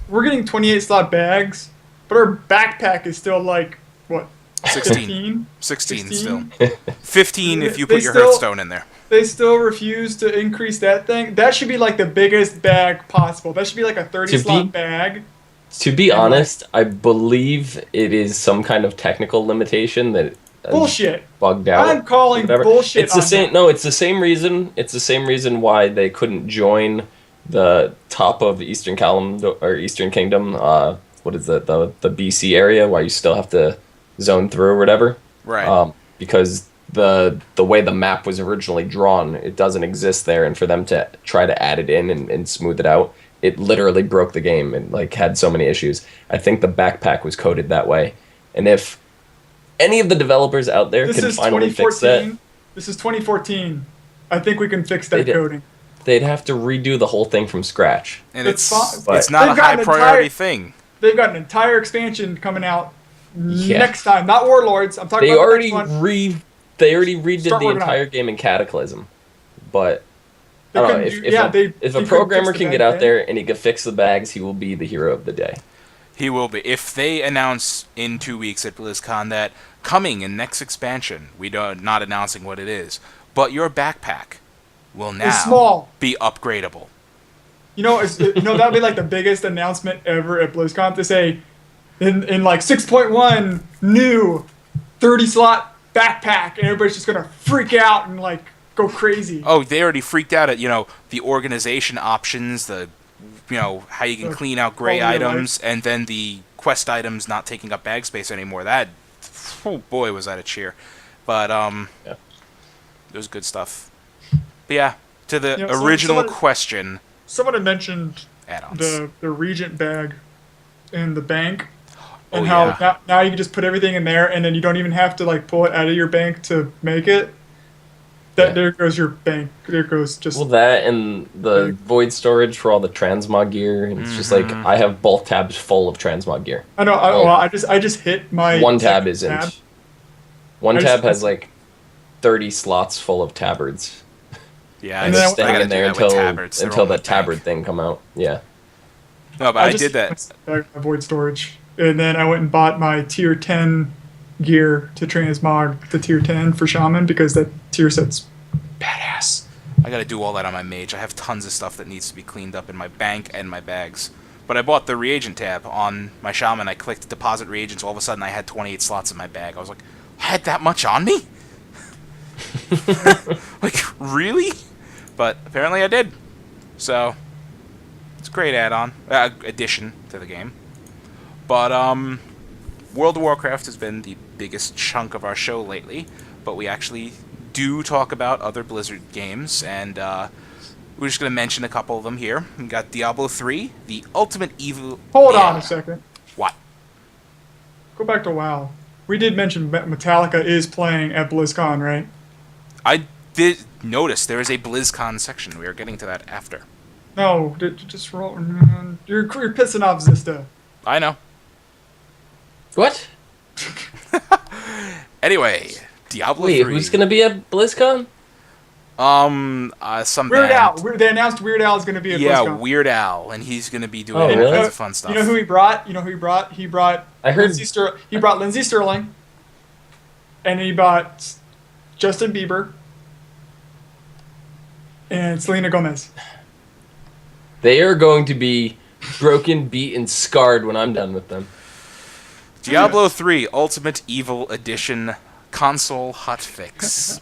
We're getting 28 slot bags, but our backpack is still like, what, 16. 15? 16 16? still. 15 if you They put your still- Hearthstone in there. They still refuse to increase that thing. That should be like the biggest bag possible. That should be like a 30 To slot be- bag. To be And, honest, I believe it is some kind of technical limitation that Bullshit. bugged out. I'm calling whatever. bullshit It's the on same. that. No, it's the same reason. It's the same reason why they couldn't join the top of Eastern Eastern Kingdom. What is it? The BC area, why you still have to zone through or whatever. Right. Because the way the map was originally drawn, it doesn't exist there, and for them to try to add it in and smooth it out, it literally broke the game and like had so many issues. I think the backpack was coded that way, and if any of the developers out there This can is finally fix that, 2014. This is 2014. I think we can fix that They did. coding. they'd have to redo the whole thing from scratch. and it's it's fine. it's not a They've got high an priority entire- thing. They've got an entire expansion coming out Yeah. next time. Not Warlords. I'm talking They about the already next one. they already redid Start the working on it. entire game in Cataclysm, but They I don't know, couldn't if, do- if, yeah, a, they- if they a couldn't programmer fix the can get bag out thing. there and he can fix the bags, he will be the hero of the day. He will be. If they announce in 2 weeks at BlizzCon that coming in next expansion, we don't not announcing what it is, but your backpack will now It's small. be upgradable. That'd be like the biggest announcement ever at BlizzCon to say, in like 6.1 new 30 slot backpack, and everybody's just gonna freak out and like go crazy. Oh, they already freaked out at, the organization options, how you can The clean out gray quality of items, and then the quest items not taking up bag space anymore. That, oh boy, was that a cheer. But, Yeah. it was good stuff. But yeah, to the Yeah, so- original someone- question, Someone had mentioned add-ons. the Regent bag in the bank, and Oh, how yeah. now you can just put everything in there, and then you don't even have to like pull it out of your bank to make it. Yeah. There goes your bank. There goes just. Well, that and the void storage for all the transmog gear, and it's just like Mhm. I have both tabs full of transmog gear. I know. I just hit my One tab second isn't. tab. One I tab just- has like 30 slots full of tabards. Yeah, And And then it's I staying gotta in do there that with until tabards. They're until all in that the bank. tabard thing come out. Yeah. No, but I just did that. my void storage, and then I went and bought my tier 10 gear to transmog the tier 10 for shaman because that tier set's badass. I gotta do all that on my mage. I have tons of stuff that needs to be cleaned up in my bank and my bags. But I bought the reagent tab on my shaman. I clicked deposit reagents. All of a sudden, I had 28 slots in my bag. I was like, I had that much on me? Like, really? But apparently I did. So, it's a great add-on. Addition to the game. But, World of Warcraft has been the biggest chunk of our show lately. But we actually do talk about other Blizzard games, and we're just going to mention a couple of them here. We got Diablo 3, the Ultimate Evil... Hold Yeah. on a second. What? Go back to WoW. We did mention Metallica is playing at BlizzCon, right? I did notice there is a BlizzCon section. We are getting to that after. No, just roll. You're pissing off Zista. I know. What? Anyway, Diablo Wait, 3. who's gonna be at BlizzCon? Some Weird band. Al. They announced Weird Al is going to be at Yeah, BlizzCon. Weird Al, and he's going to be doing Oh, all really? kinds of fun stuff. You know who he brought? He brought. I heard- He brought Lindsey Sterling, and he brought Justin Bieber and Selena Gomez. They are going to be broken, beat, and scarred when I'm done with them. Diablo 3 Ultimate Evil Edition console hotfix.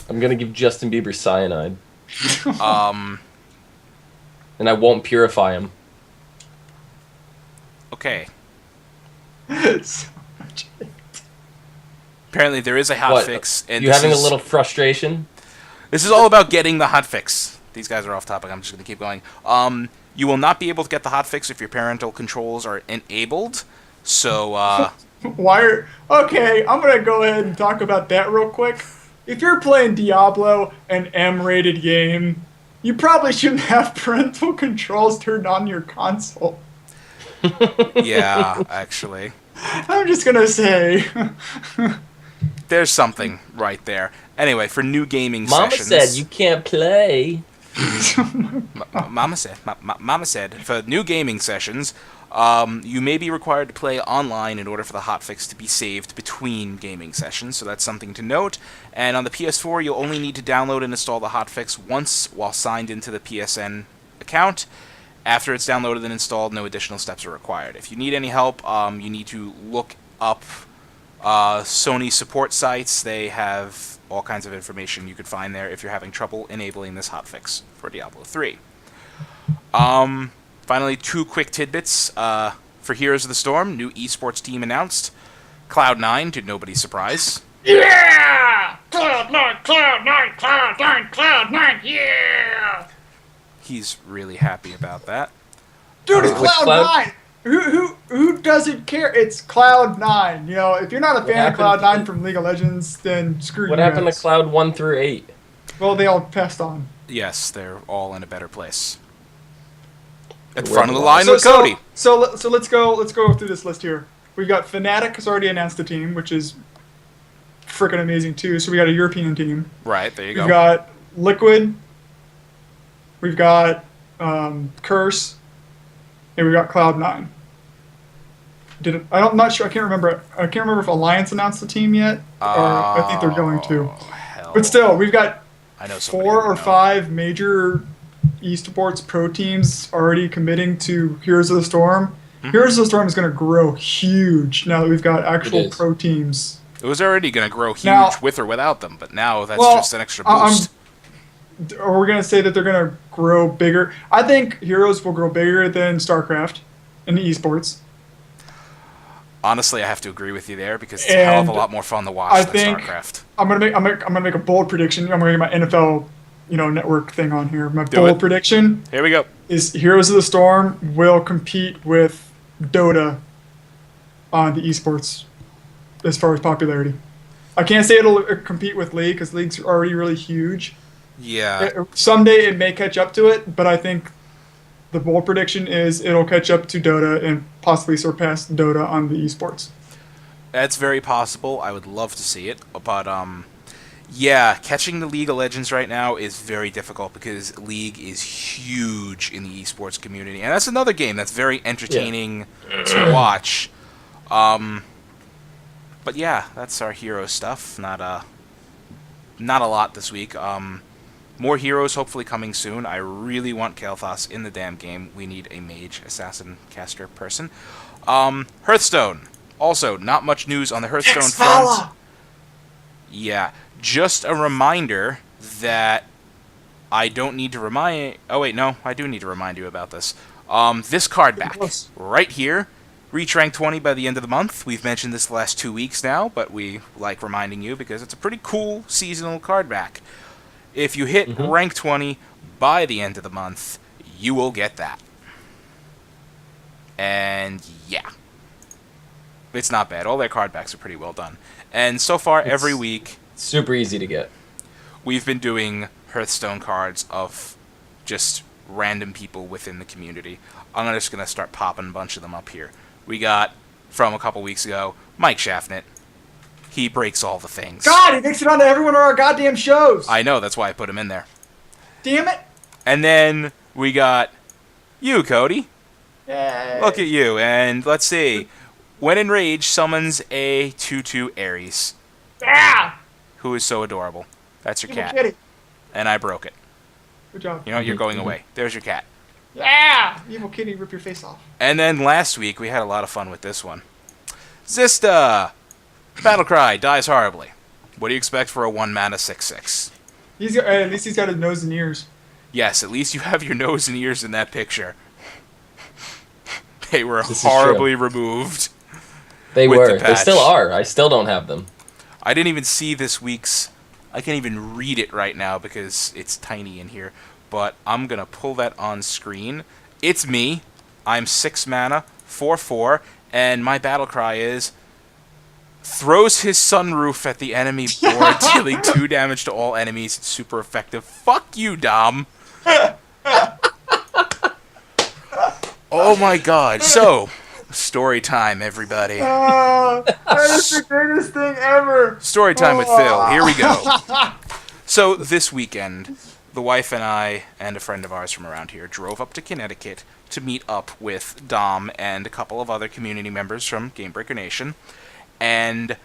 I'm gonna give Justin Bieber cyanide, um, and I won't purify him. okay. So- Apparently there is a What? hotfix, and You this having a is- little frustration? This is all about getting the hotfix. These guys are off topic. I'm just going to keep going. You will not be able to get the hotfix if your parental controls are enabled. So, Why are okay? I'm gonna go ahead and talk about that real quick. If you're playing Diablo, an M-rated game, you probably shouldn't have parental controls turned on your console. yeah, actually. I'm just gonna say. There's something right there. Anyway, for new gaming Mama sessions... said you can't play. Mama said, for new gaming sessions, you may be required to play online in order for the hotfix to be saved between gaming sessions, so that's something to note. And on the PS4, you'll only need to download and install the hotfix once while signed into the PSN account. After it's downloaded and installed, no additional steps are required. If you need any help, you need to look up Sony support sites. They have all kinds of information you could find there if you're having trouble enabling this hotfix for Diablo 3. Finally, two quick tidbits. For Heroes of the Storm, new esports team announced. Cloud9, to nobody's surprise. Yeah! Cloud9, Cloud9, Cloud9, Cloud9, yeah! He's really happy about that. Dude, it's Which Cloud9! Who doesn't care? It's Cloud9. You know, if you're not a fan of happened Cloud9 to- from League of Legends, then screw What you happened to guys. Cloud 1 through 8? Well, they all passed on. Yes, they're all in a better place. At the We're front of the the line with Cody. So let's go through this list here. We've got Fnatic has already announced the team, which is freaking amazing too. So we got a European team. Right, there you We've go. got Liquid. We've got Curse, and we've got Cloud9. I'm not sure. I can't remember. I can't remember if Alliance announced the team yet, or I think they're going to. Oh, hell. But still, we've got I know somebody 4 who or would know. 5 major esports pro teams already committing to Heroes of the Storm. Hmm. Heroes of the Storm is going to grow huge now that we've got actual It is. pro teams. It was already going to grow huge Now- with or without them, but now that's Well, just an extra I'm- boost. Or we're going to say that they're going to grow bigger. I think Heroes will grow bigger than StarCraft in the esports. Honestly, I have to agree with you there because it's a hell of a And lot more fun to watch I than think- StarCraft. I'm gonna make a bold prediction. I'm gonna get my NFL, network thing on here. My Do bold it. prediction Here we go. is Heroes of the Storm will compete with Dota on the esports as far as popularity. I can't say it'll compete with League because League's already really huge. Yeah. Someday it may catch up to it, but I think the bold prediction is it'll catch up to Dota and possibly surpass Dota on the esports. That's very possible. I would love to see it, but yeah, catching the League of Legends right now is very difficult because League is huge in the esports community, and that's another game that's very entertaining to watch. But yeah, that's our hero stuff. Not a lot this week. More heroes hopefully coming soon. I really want Kael'thas in the damn game. We need a mage, assassin, caster person. Hearthstone. Also, not much news on the Hearthstone front. Yeah, just a reminder that I don't need to remind... Oh, wait, no, I do need to remind you about this. This card back, Close. right here, reach rank 20 by the end of the month. We've mentioned this the last 2 weeks now, but we like reminding you because it's a pretty cool seasonal card back. If you hit rank 20 by the end of the month, you will get that. And yeah. It's not bad. All their card backs are pretty well done. And so far, every week, Super easy to get. we've been doing Hearthstone cards of just random people within the community. I'm just going to start popping a bunch of them up here. We got, from a couple weeks ago, Mike Shaffnet. He breaks all the things. God, he makes it onto every one of our goddamn shows. I know, that's why I put him in there. Damn it. And then we got you, Cody. Yay. Look at you. And let's see. When Enraged summons a 2/2 Ares, Yeah. who is so adorable. That's your Evil cat. kitty. And I broke it. Good job. You know, you're going away. There's your cat. Yeah. Evil kitty, rip your face off. And then last week, we had a lot of fun with this one. Zista! Battlecry dies horribly. What do you expect for a 1-mana 6/6? He's got, at least he's got his nose and ears. Yes, at least you have your nose and ears in that picture. They were This is horribly removed. They With the were. They still patch. are. I still don't have them. I didn't even see this week's... I can't even read it right now because it's tiny in here. But I'm going to pull that on screen. It's me. I'm 6 mana, 4/4, and my battle cry is... Throws his sunroof at the enemy board, dealing 2 damage to all enemies. It's super effective. Fuck you, Dom. Oh my god. So, story time, everybody. That is the greatest thing ever. Story time with Phil. Here we go. So, this weekend, the wife and I, and a friend of ours from around here, drove up to Connecticut to meet up with Dom and a couple of other community members from Gamebreaker Nation. And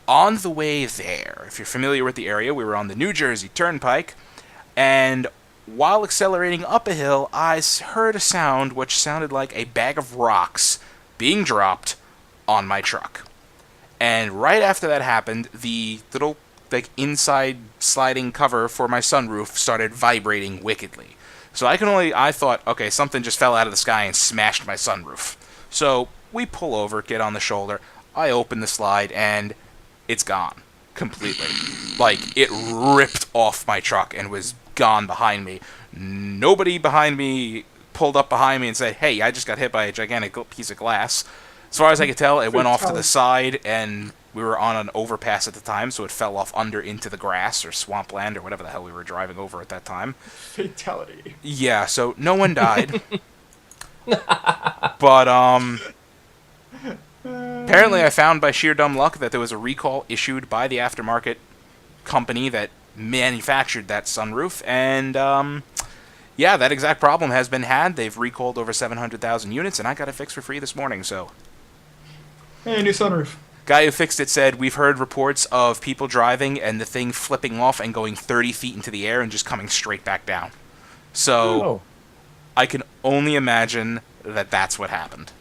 on the way there, if you're familiar with the area, we were on the New Jersey Turnpike, and while accelerating up a hill, I heard a sound which sounded like a bag of rocks being dropped on my truck. And right after that happened, the little inside sliding cover for my sunroof started vibrating wickedly. So I thought, okay, something just fell out of the sky and smashed my sunroof. So we pull over, get on the shoulder. I open the slide, and it's gone. Completely. Like, it ripped off my truck and was gone behind me. Nobody behind me pulled up behind me and said, hey, I just got hit by a gigantic piece of glass. As far as I could tell, it went off to the side, and we were on an overpass at the time, so it fell off under into the grass or swampland or whatever the hell we were driving over at that time. Fatality. Yeah, so no one died. But, apparently I found by sheer dumb luck that there was a recall issued by the aftermarket company that manufactured that sunroof, and, yeah, that exact problem has been had. They've recalled over 700,000 units, and I got it fixed for free this morning, so... Hey, new sunroof. Guy who fixed it said, we've heard reports of people driving and the thing flipping off and going 30 feet into the air and just coming straight back down. So, Oh. I can only imagine that that's what happened.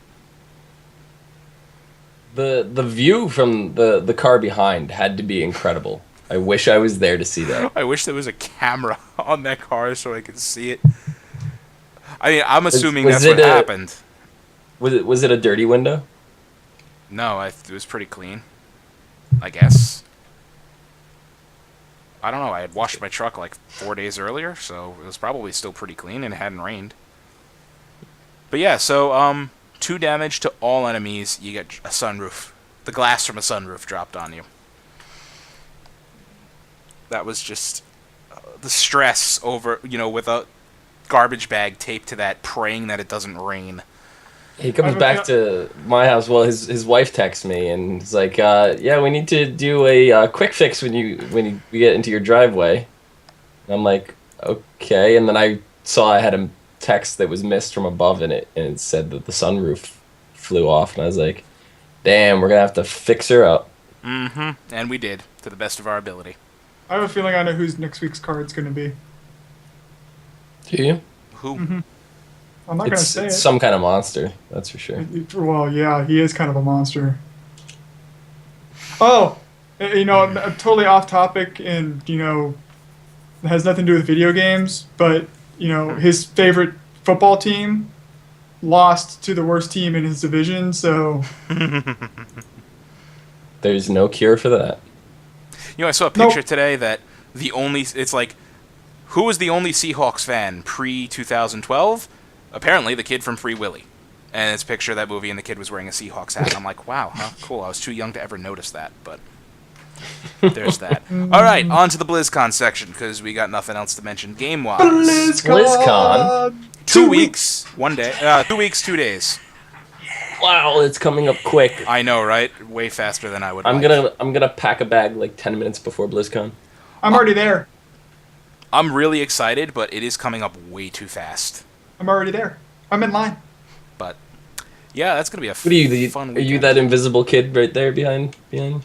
The view from the car behind had to be incredible. I wish I was there to see that. I wish there was a camera on that car so I could see it. I mean, I'm assuming was that's it what a- happened. Was it a dirty window? No, it was pretty clean. I guess. I don't know. I had washed my truck like 4 days earlier, so it was probably still pretty clean and it hadn't rained. But yeah, so 2 damage to all enemies. You get a sunroof. The glass from a sunroof dropped on you. That was just the stress over, with a garbage bag taped to that, praying that it doesn't rain. He comes back to my house. Well, his wife texts me and he's like, "Yeah, we need to do a quick fix when you get into your driveway." And I'm like, "Okay." And then I saw I had a text that was missed from above in it, and it said that the sunroof flew off, and I was like, "Damn, we're gonna have to fix her up." Mm-hmm. And we did, to the best of our ability. I have a feeling I know whose next week's card's going to be. Do you? Who? Mm-hmm. I'm not going to It's say it. some kind of monster, that's for sure. Well, yeah, he is kind of a monster. Oh, totally off topic, and it has nothing to do with video games. But his favorite football team, lost to the worst team in his division, so There's no cure for that. You know, I saw a picture today that it's like, who was the only Seahawks fan pre-2012? Apparently, the kid from Free Willy. And it's a picture of that movie, and the kid was wearing a Seahawks hat. And I'm like, wow, huh, cool. I was too young to ever notice that, but there's that. All right, on to the BlizzCon section, because we got nothing else to mention game-wise. BlizzCon? 2 weeks, 1 day. 2 weeks, 2 days. Wow, it's coming up quick. I know, right? Way faster than I would I'm like. gonna pack a bag like 10 minutes before BlizzCon. I'm already there. I'm really excited, but it is coming up way too fast. I'm already there. I'm in line. But yeah, that's gonna be a What are you? fun Are weekend. you that invisible kid right there behind? You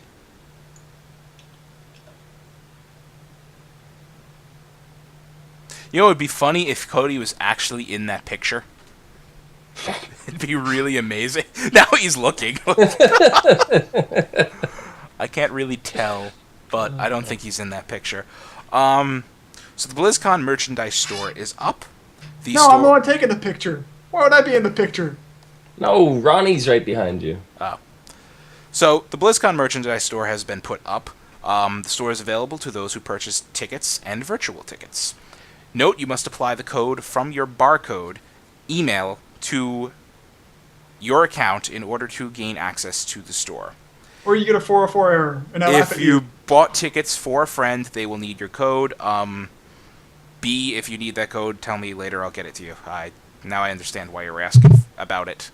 know, it would be funny if Cody was actually in that picture. It'd be really amazing. Now he's looking. I can't really tell, but I don't think he's in that picture. So the BlizzCon merchandise store is up. I'm the one taking the picture. Why would I be in the picture? No, Ronnie's right behind you. So the BlizzCon merchandise store has been put up. The store is available to those who purchase tickets and virtual tickets. Note, you must apply the code from your barcode email to your account in order to gain access to the store. Or you get a 404 error. And I laugh If at you bought tickets for a friend, they will need your code. B, if you need that code, tell me later. I'll get it to you. Now I understand why you're asking about it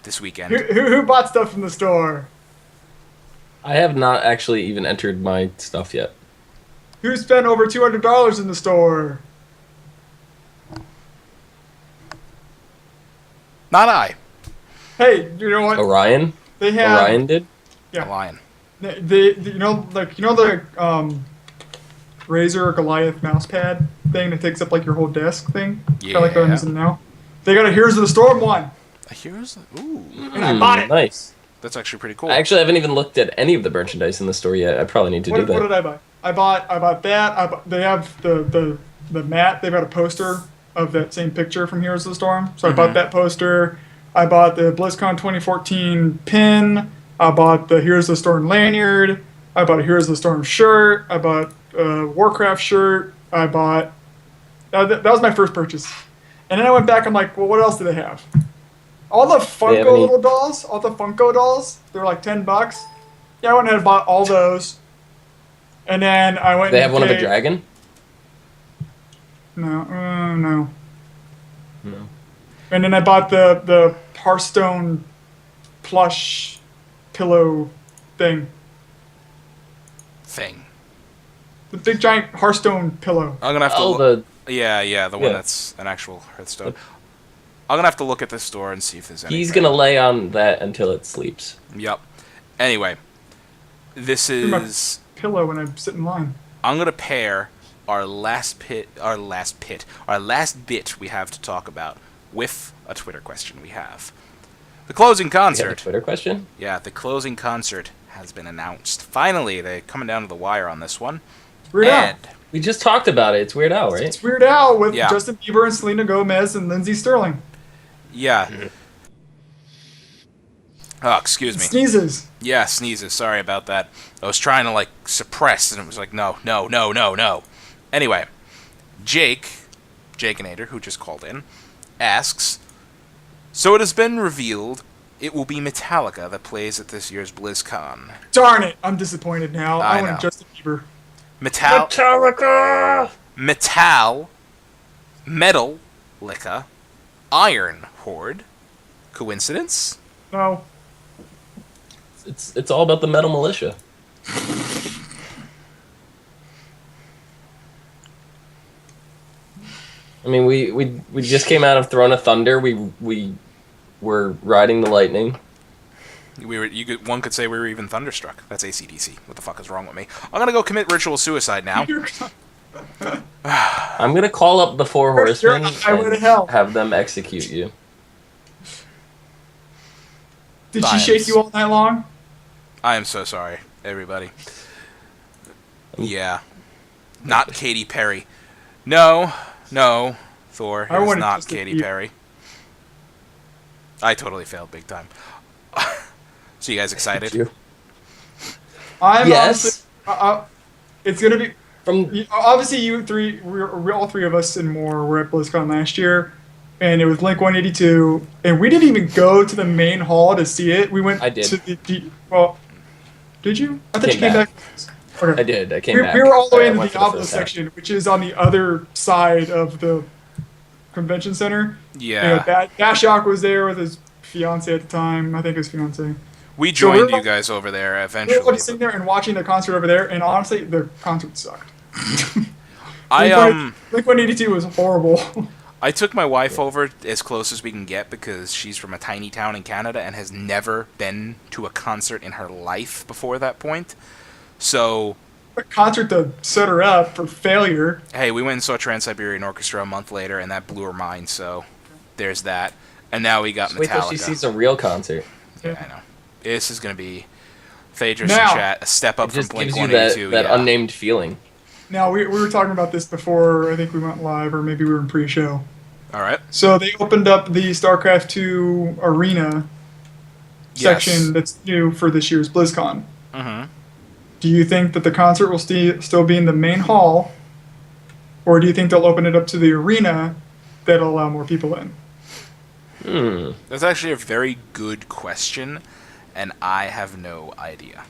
this weekend. Who bought stuff from the store? I have not actually even entered my stuff yet. Who spent over $200 in the store? Not I. Hey, you know what? Orion? They have Orion did? Yeah. A lion. the Razer or Goliath mouse pad thing that takes up like your whole desk thing. Kinda like what I'm Yeah. using now. They got a Heroes of the Storm one, Here's ooh, and I bought it. Nice. that's actually pretty cool. I actually haven't even looked at any of the merchandise in the store yet. I probably need to do What that. did I buy? I bought that. They have the mat. They've got a poster of that same picture from Heroes of the Storm. So I bought that poster. I bought the BlizzCon 2014 pin. I bought the Heroes of the Storm lanyard. I bought a Heroes of the Storm shirt. I bought a Warcraft shirt. I bought... that was my first purchase. And then I went back, I'm like, well, what else do they have? All the have Funko any- little dolls, they were like $10. Yeah, I went ahead and bought all those. And then I went They and have one of a paid- dragon? No, no. No. And then I bought the Hearthstone plush pillow thing. The big giant Hearthstone pillow. I'm gonna have to. Oh, look. Yeah, the one Yeah. that's an actual Hearthstone. I'm gonna have to look at this store and see if there's anything. He's gonna lay on that until it sleeps. Yep. Anyway, this my- is. Pillow when I sit in line. I'm gonna pair our last bit we have to talk about with a Twitter question we have. The closing You got a concert. Twitter question? Yeah, the closing concert has been announced. Finally, they're coming down to the wire on this one. Weird Al. And We just talked about it. It's Weird Al, right? It's Weird Al with Yeah. Justin Bieber and Selena Gomez and Lindsey Sterling. yeah. Oh, excuse me. Sneezes. Yeah, sneezes. Sorry about that. I was trying to, suppress, and it was like, no. Anyway, Jakeinator, who just called in, asks, so it has been revealed it will be Metallica that plays at this year's BlizzCon. Darn it! I'm disappointed now. I I know. want Justin Bieber. Metallica! Metallica, Iron Horde. Coincidence? No. It's all about the metal militia. I mean, we just came out of Throne of Thunder. We were riding the lightning. One could say we were even thunderstruck. That's AC/DC. What the fuck is wrong with me? I'm gonna go commit ritual suicide now. I'm gonna call up the Four You're Horsemen highway to and hell. have them execute you. Did she Science. shake you all night long? I am so sorry, everybody. Yeah. Not Katy Perry. No, Thor. I It is wanted not just to Katy be- Perry. I totally failed big time. So you guys excited? You. I'm Yes. honestly, it's gonna be From obviously you three. We all three of us and more were at BlizzCon last year, and it was Blink 182, and we didn't even go to the main hall to see it. We went I did. to well, did you? I thought you Came came back. Okay. I did. I came We, back. we were all the way I in the went for Diablo first half. section, which is on the other side of the convention center. Yeah. Dashok was there with his fiance at the time. I think his fiance. We So joined we're- you guys over there We were eventually. all just sitting there and watching the concert over there, and honestly, the concert sucked. Blink 182 was horrible. I took my wife over as close as we can get because she's from a tiny town in Canada and has never been to a concert in her life before that point. So, A concert to set her up for failure. hey, we went and saw Trans-Siberian Orchestra a month later, and that blew her mind. So, there's that. And now we got Wait till Metallica. she sees a real concert. Yeah, I know. This is going to be Phaedrus Now- in chat, a step up It from just Blink gives you 182. that Yeah. unnamed feeling. Now, we were talking about this before. I think we went live, or maybe we were in pre-show. All right. So they opened up the StarCraft 2 arena Yes. section that's new for this year's BlizzCon. Mm-hmm. Do you think that the concert will still be in the main hall, or do you think they'll open it up to the arena that'll allow more people in? That's actually a very good question, and I have no idea.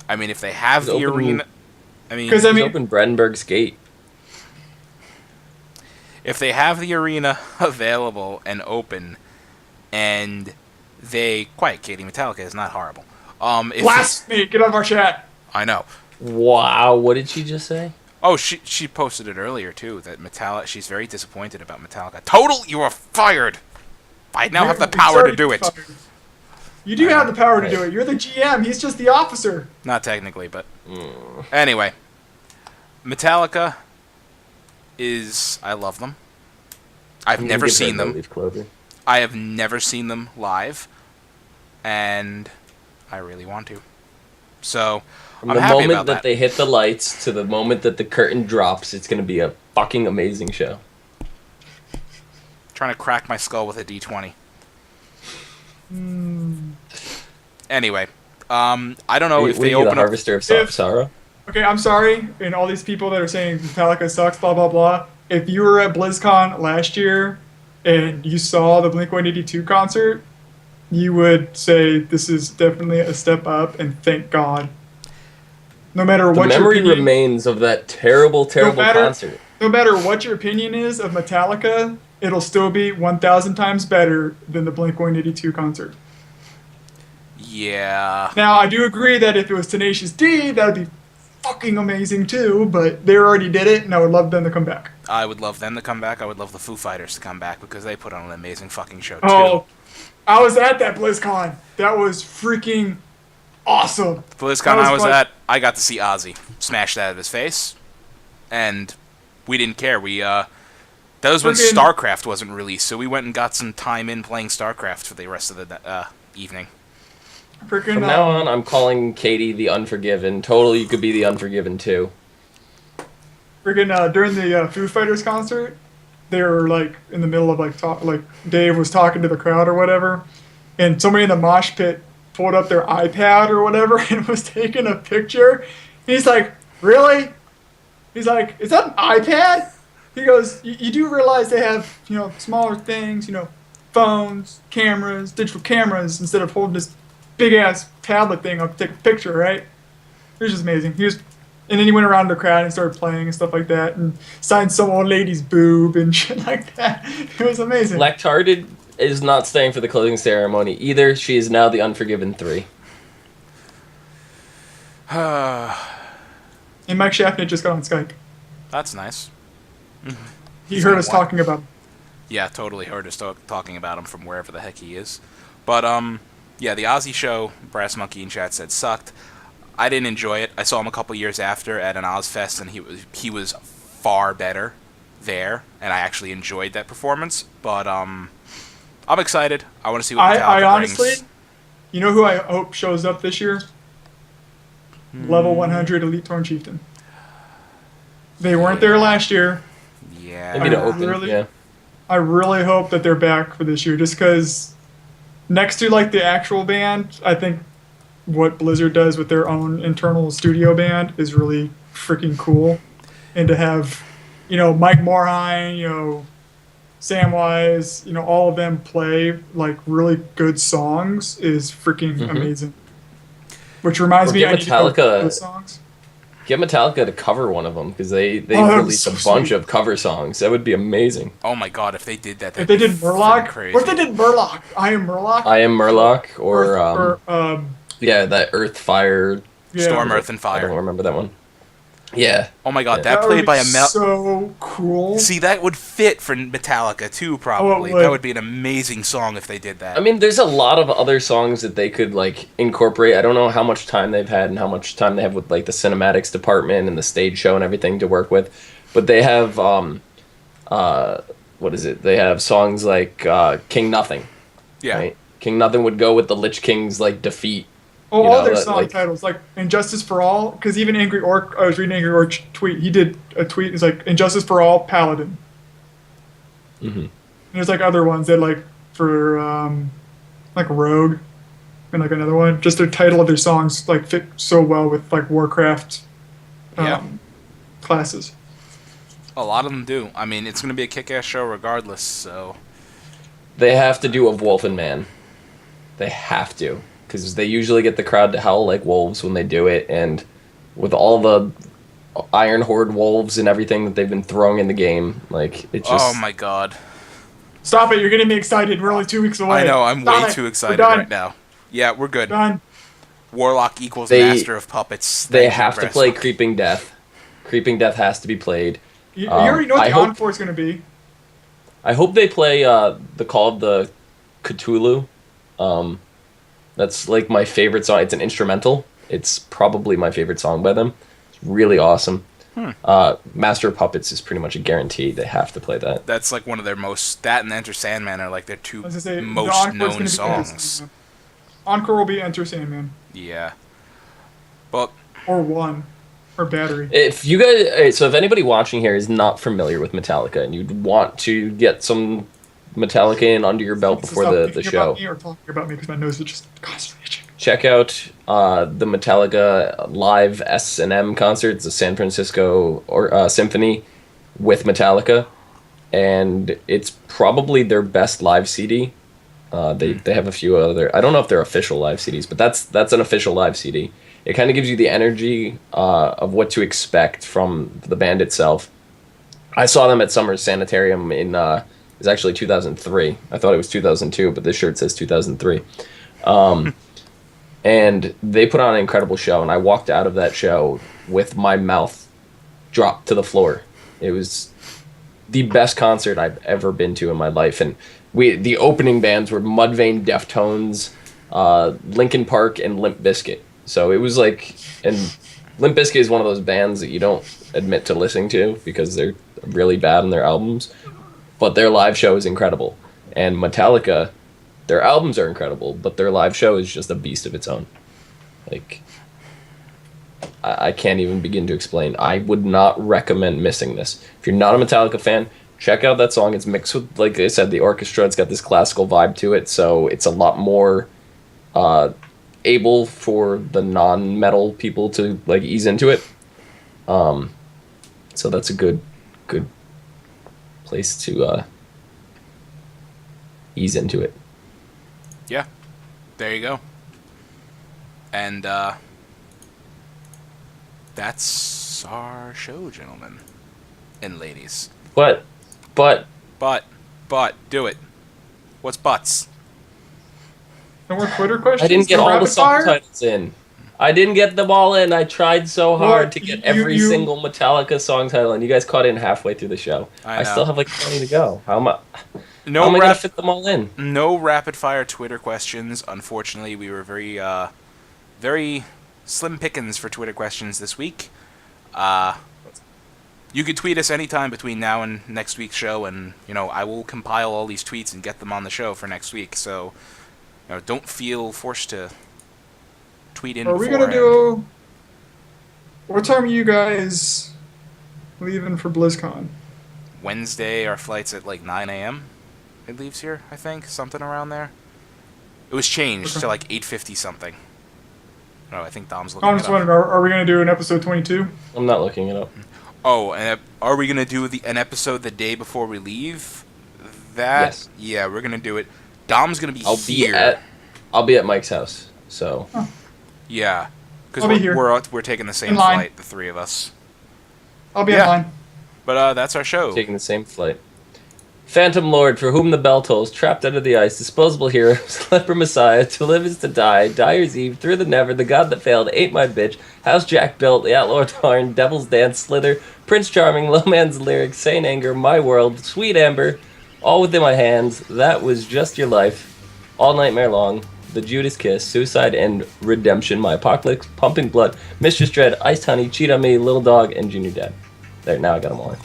I mean, if they have Just the open- arena... I mean, 'Cause I Just mean- open Brandenburg's Gate. if they have the arena available and open, and they... Quiet, Katie. Metallica is not horrible. If Blasphemy! Get out of our chat! I know. Wow, what did she just say? Oh, she posted it earlier, too, that Metallica... She's very disappointed about Metallica. Total, you are fired! I now have the You're power to already do it. fired. You do have the power to Right. do it. You're the GM. He's just the officer. Not technically, but... Anyway. Metallica is... I love them. I've I'm gonna never give her seen a them. Leaf Clover. I have never seen them live. And I really want to. So, From I'm the happy moment about that that. they hit the lights to the moment that the curtain drops, it's going to be a fucking amazing show. Trying to crack my skull with a D20. Anyway. I don't know We if they need open the up... Harvester of If- Sorrow. Okay, I'm sorry, and all these people that are saying Metallica sucks, blah blah blah. If you were at BlizzCon last year and you saw the Blink-182 concert, you would say this is definitely a step up, and thank God. No matter The what your memory opinion, remains of that terrible, terrible matter- concert. no matter what your opinion is of Metallica, it'll still be 1,000 times better than the Blink-182 concert. Yeah. Now, I do agree that if it was Tenacious D, that would be fucking amazing too, but they already did it, and I would love them to come back. I would love them to come back. I would love the Foo Fighters to come back because they put on an amazing fucking show, too. Oh, I was at that BlizzCon. That was freaking awesome. BlizzCon That was I was fun. at, I got to see Ozzy smash that out of his face, and we didn't care. That was when Freaking- StarCraft wasn't released, so we went and got some time in playing StarCraft for the rest of the evening. Freaking From now on, I'm calling Katie the Unforgiven. Totally, you could be the Unforgiven too. during the Foo Fighters concert, they were like in the middle of like Dave was talking to the crowd or whatever, and somebody in the mosh pit pulled up their iPad or whatever and was taking a picture. He's like, "Really?" He's like, "Is that an iPad?" He goes, "You do realize they have, smaller things, phones, cameras, digital cameras, instead of holding this big ass tablet thing up to take a picture, right?" It was just amazing. And then he went around the crowd and started playing and stuff like that, and signed some old lady's boob and shit like that. It was amazing. Lactarded is not staying for the closing ceremony either. She is now the Unforgiven 3. And Mike Shaftney just got on Skype. That's nice. He He's heard got us one. talking about. Yeah, totally heard us talking about him from wherever the heck he is. But, yeah, the Ozzy show, Brass Monkey in chat said, sucked. I didn't enjoy it. I saw him a couple years after at an Ozfest, and he was far better there, and I actually enjoyed that performance. But I'm excited. I want to see what Metallica I honestly, brings. you know who I hope shows up this year? Level 100 Elite Torn Chieftain. They weren't there last year. Yeah. Maybe to I open, really- yeah. I really hope that they're back for this year, just because next to like the actual band, I think what Blizzard does with their own internal studio band is really freaking cool. And to have, Mike Morhaime, Samwise, all of them play like really good songs is freaking amazing. Which reminds Or me, get I need to go Metallica- those songs. Get Metallica to cover one of them because they Oh, that would be released so a bunch sweet. of cover songs. That would be amazing. Oh my god, if they did that, If they did Murloc, crazy. what if they did Murloc? I am Murloc. I Am Murloc or yeah, that Earth Fire. Storm, Earth, and I don't Fire. remember that one. Yeah. Oh my god, Yeah. that would played be by a so cool. See, that would fit for Metallica too, probably. would. That would be an amazing song if they did that. I mean, there's a lot of other songs that they could like incorporate. I don't know how much time they've had and how much time they have with like the cinematics department and the stage show and everything to work with, but they have what is it? They have songs like King Nothing. yeah. Right? King Nothing would go with the Lich King's like defeat. Oh, You all know, their that, song like- titles, like Injustice for All, because even Angry Orc, I was reading Angry Orc's tweet, he did a tweet, it's like, Injustice for All, Paladin. Mhm. And there's like other ones that like, for, like Rogue, and like another one, just the title of their songs like fit so well with like Warcraft Yeah. classes. A lot of them do. I mean, it's going to be a kick-ass show regardless, so... They have to do a Wolfen Man. They have to. Because they usually get the crowd to howl like wolves when they do it, and with all the Iron Horde wolves and everything that they've been throwing in the game, like, it just... Oh my god. Stop it, you're getting me excited, we're only 2 weeks away. I know, I'm Stop way it. too We're excited done. right now. Yeah, we're good. Done. Warlock equals They- Master of Puppets. They Thank you, have to Press. play Creeping Death. Creeping Death has to be played. You already know what I the hope- encore is going to be. I hope they play the Call of the Cthulhu. That's like my favorite song. It's an instrumental. It's probably my favorite song by them. It's really awesome. Master of Puppets is pretty much a guarantee. They have to play that. That's like one of their most... That and Enter Sandman are like their two I was gonna say, the most encore's gonna known be songs. Enter Sandman. Encore will be Enter Sandman. Yeah. But, Or One. Or Battery. If you guys, alright, so if anybody watching here is not familiar with Metallica and you'd want to get some Metallica in under your belt This is before not the thinking show, About me or talking about me because my nose is just constantly itching. check out the Metallica live S&M concert. It's a San Francisco symphony with Metallica, and it's probably their best live CD. They have a few other. I don't know if they're official live CDs, but that's an official live CD. It kind of gives you the energy of what to expect from the band itself. I saw them at Summer's Sanitarium in it was actually 2003. I thought it was 2002, but this shirt says 2003. And they put on an incredible show, and I walked out of that show with my mouth dropped to the floor. It was the best concert I've ever been to in my life, and the opening bands were Mudvayne, Deftones, Linkin Park, and Limp Bizkit. So it was like, and Limp Bizkit is one of those bands that you don't admit to listening to because they're really bad in their albums, but their live show is incredible. And Metallica, their albums are incredible, but their live show is just a beast of its own. Like, I can't even begin to explain. I would not recommend missing this. If you're not a Metallica fan, check out that song. It's mixed with, like I said, the orchestra. It's got this classical vibe to it, so it's a lot more able for the non-metal people to like ease into it. So that's a good place to ease into it. yeah. There you go. And, that's our show, gentlemen. And ladies. But But, do it. What's butts? No more Twitter questions? I didn't get No all the rapid song fire? titles in. I didn't get them all in. I tried so hard Well, to get you- every you- single Metallica song title, and you guys caught in halfway through the show. I I know. still have like 20 to go. How am I No gonna rap- fit them all in? No rapid fire Twitter questions. Unfortunately, we were very, very slim pickings for Twitter questions this week. You could tweet us anytime between now and next week's show, and I will compile all these tweets and get them on the show for next week. So, don't feel forced to tweet in. Are we gonna do? What time are you guys leaving for BlizzCon? Wednesday, our flight's at like 9 a.m. It leaves here, I think, something around there. It was changed to like 8:50 something. No, I think Dom's looking I'm it just up. wondering, are we going to do an episode 22? I'm not looking it up. Oh, and are we gonna do an episode the day before we leave? That Yes. Yeah, we're gonna do it. Dom's gonna be I'll here. be at Mike's house. So Yeah, because I'll be here. we're taking the same In line. flight, the three of us. I'll be Yeah. online. But that's our show. taking the same flight. Phantom Lord, for whom the bell tolls, trapped under the ice, disposable hero, leper messiah, to live is to die, Dyer's Eve, through the never, the god that failed, ate my bitch, House Jack built, the outlaw Tarn, Devil's Dance, Slither, Prince Charming, Low Man's Lyric, Saint Anger, My World, Sweet Amber, all within my hands, that was just your life, All Nightmare Long, The Judas Kiss, Suicide and Redemption, My Apocalypse, Pumping Blood, Mistress Dread, Iced Honey, Cheat on Me, Little Dog, and Junior Dead. There, now I got them all in.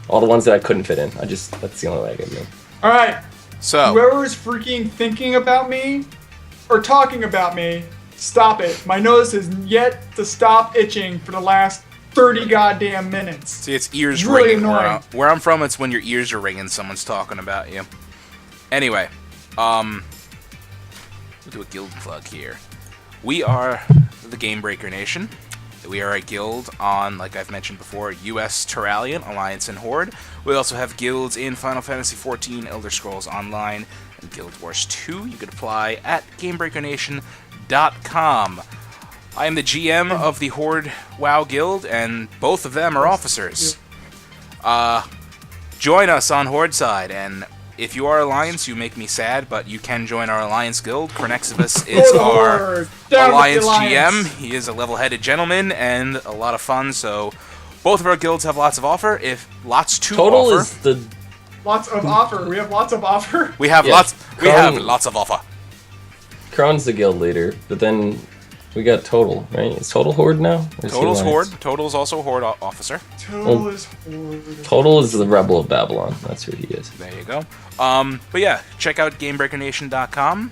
All the ones that I couldn't fit in. That's the only way I get them. All right. So Whoever is freaking thinking about me or talking about me, stop it. My nose has yet to stop itching for the last 30 goddamn minutes. see, it's ears It's really ringing. annoying. Where I'm from, it's when your ears are ringing. Someone's talking about you. Anyway, we'll do a guild plug here. We are the Game Breaker Nation. We are a guild on, like I've mentioned before, US Terralion, Alliance, and Horde. We also have guilds in Final Fantasy XIV, Elder Scrolls Online, and Guild Wars 2. You can apply at GameBreakerNation.com. I am the GM of the Horde WoW Guild, and both of them are officers. Join us on Horde side, and if you are Alliance, you make me sad, but you can join our Alliance guild. Chronexivus is For the our Horde. Down with Alliance the Alliance. GM. He is a level-headed gentleman and a lot of fun, so both of our guilds have lots of offer. If lots to Total offer. is the Lots of offer. We have lots of offer. We have Yeah, lots Crown- of offer. Crone's the guild leader, but then we got Total, right? Is Total Horde now? Or is he Total's Alliance? Horde. Total's also Horde officer. Total is Horde. Total is the Rebel of Babylon. That's who he is. There you go. But yeah, check out GameBreakerNation.com.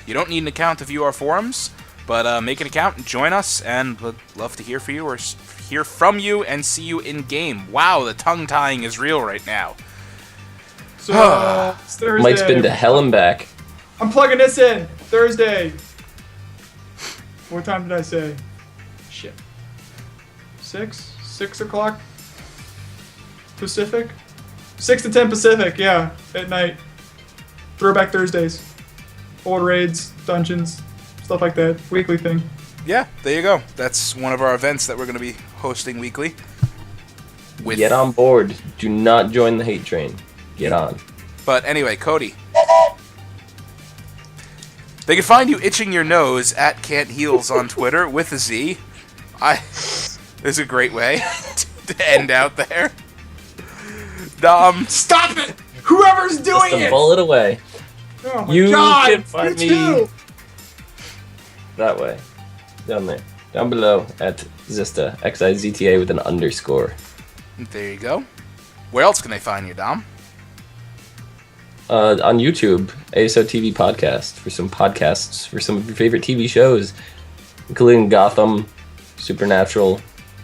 You don't need an account to view our forums, but make an account and join us, and we'd love to hear from you or hear from you and see you in game. Wow, the tongue tying is real right now. So, it's Thursday. Mike's been to hell and back. I'm plugging this in. Thursday. What time did I say? Shit. 6 o'clock Pacific? 6 to 10 Pacific, yeah, at night. Throwback Thursdays. Old raids, dungeons, stuff like that. Weekly thing. Yeah, there you go. That's one of our events that we're going to be hosting weekly. With, Get on board. Do not join the hate train. Get on. But anyway, Cody. They can find you itching your nose at Can't Heals on Twitter with a Z. This is a great way to end out there. Stop it! Whoever's doing Just a it! bullet away. Oh my You god! can find you me- too! That way. Down there. Down below at Zista. XIZTA with an underscore. There you go. Where else can they find you, Dom? On YouTube, ASO TV Podcast, for some podcasts for some of your favorite TV shows, including Gotham, Supernatural,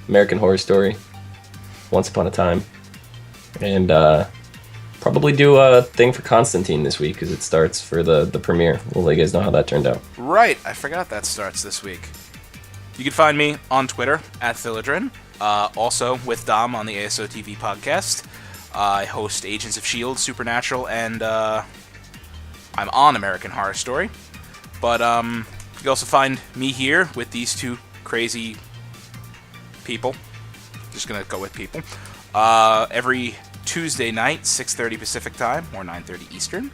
American Horror Story, Once Upon a Time, and probably do a thing for Constantine this week because it starts for the premiere. We'll let you guys know how that turned out. Right, I forgot that starts this week. You can find me on Twitter at Philodrin, also with Dom on the ASO TV podcast. I host Agents of S.H.I.E.L.D., Supernatural, and I'm on American Horror Story. But you can also find me here with these two crazy people. Just gonna go with people. Every Tuesday night, 6:30 Pacific time, or 9:30 Eastern.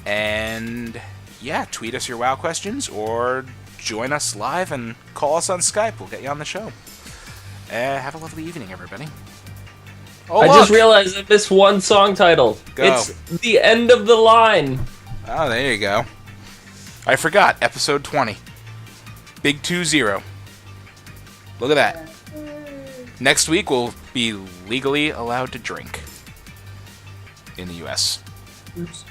And yeah, tweet us your WoW questions, or join us live and call us on Skype. We'll get you on the show. Have a lovely evening, everybody. Oh, I just look! realized I missed one song title. Go. It's The End of the Line. Oh, there you go. I forgot. Episode 20. Big 2-0. Look at that. Next week, we'll be legally allowed to drink in the U.S. Oops.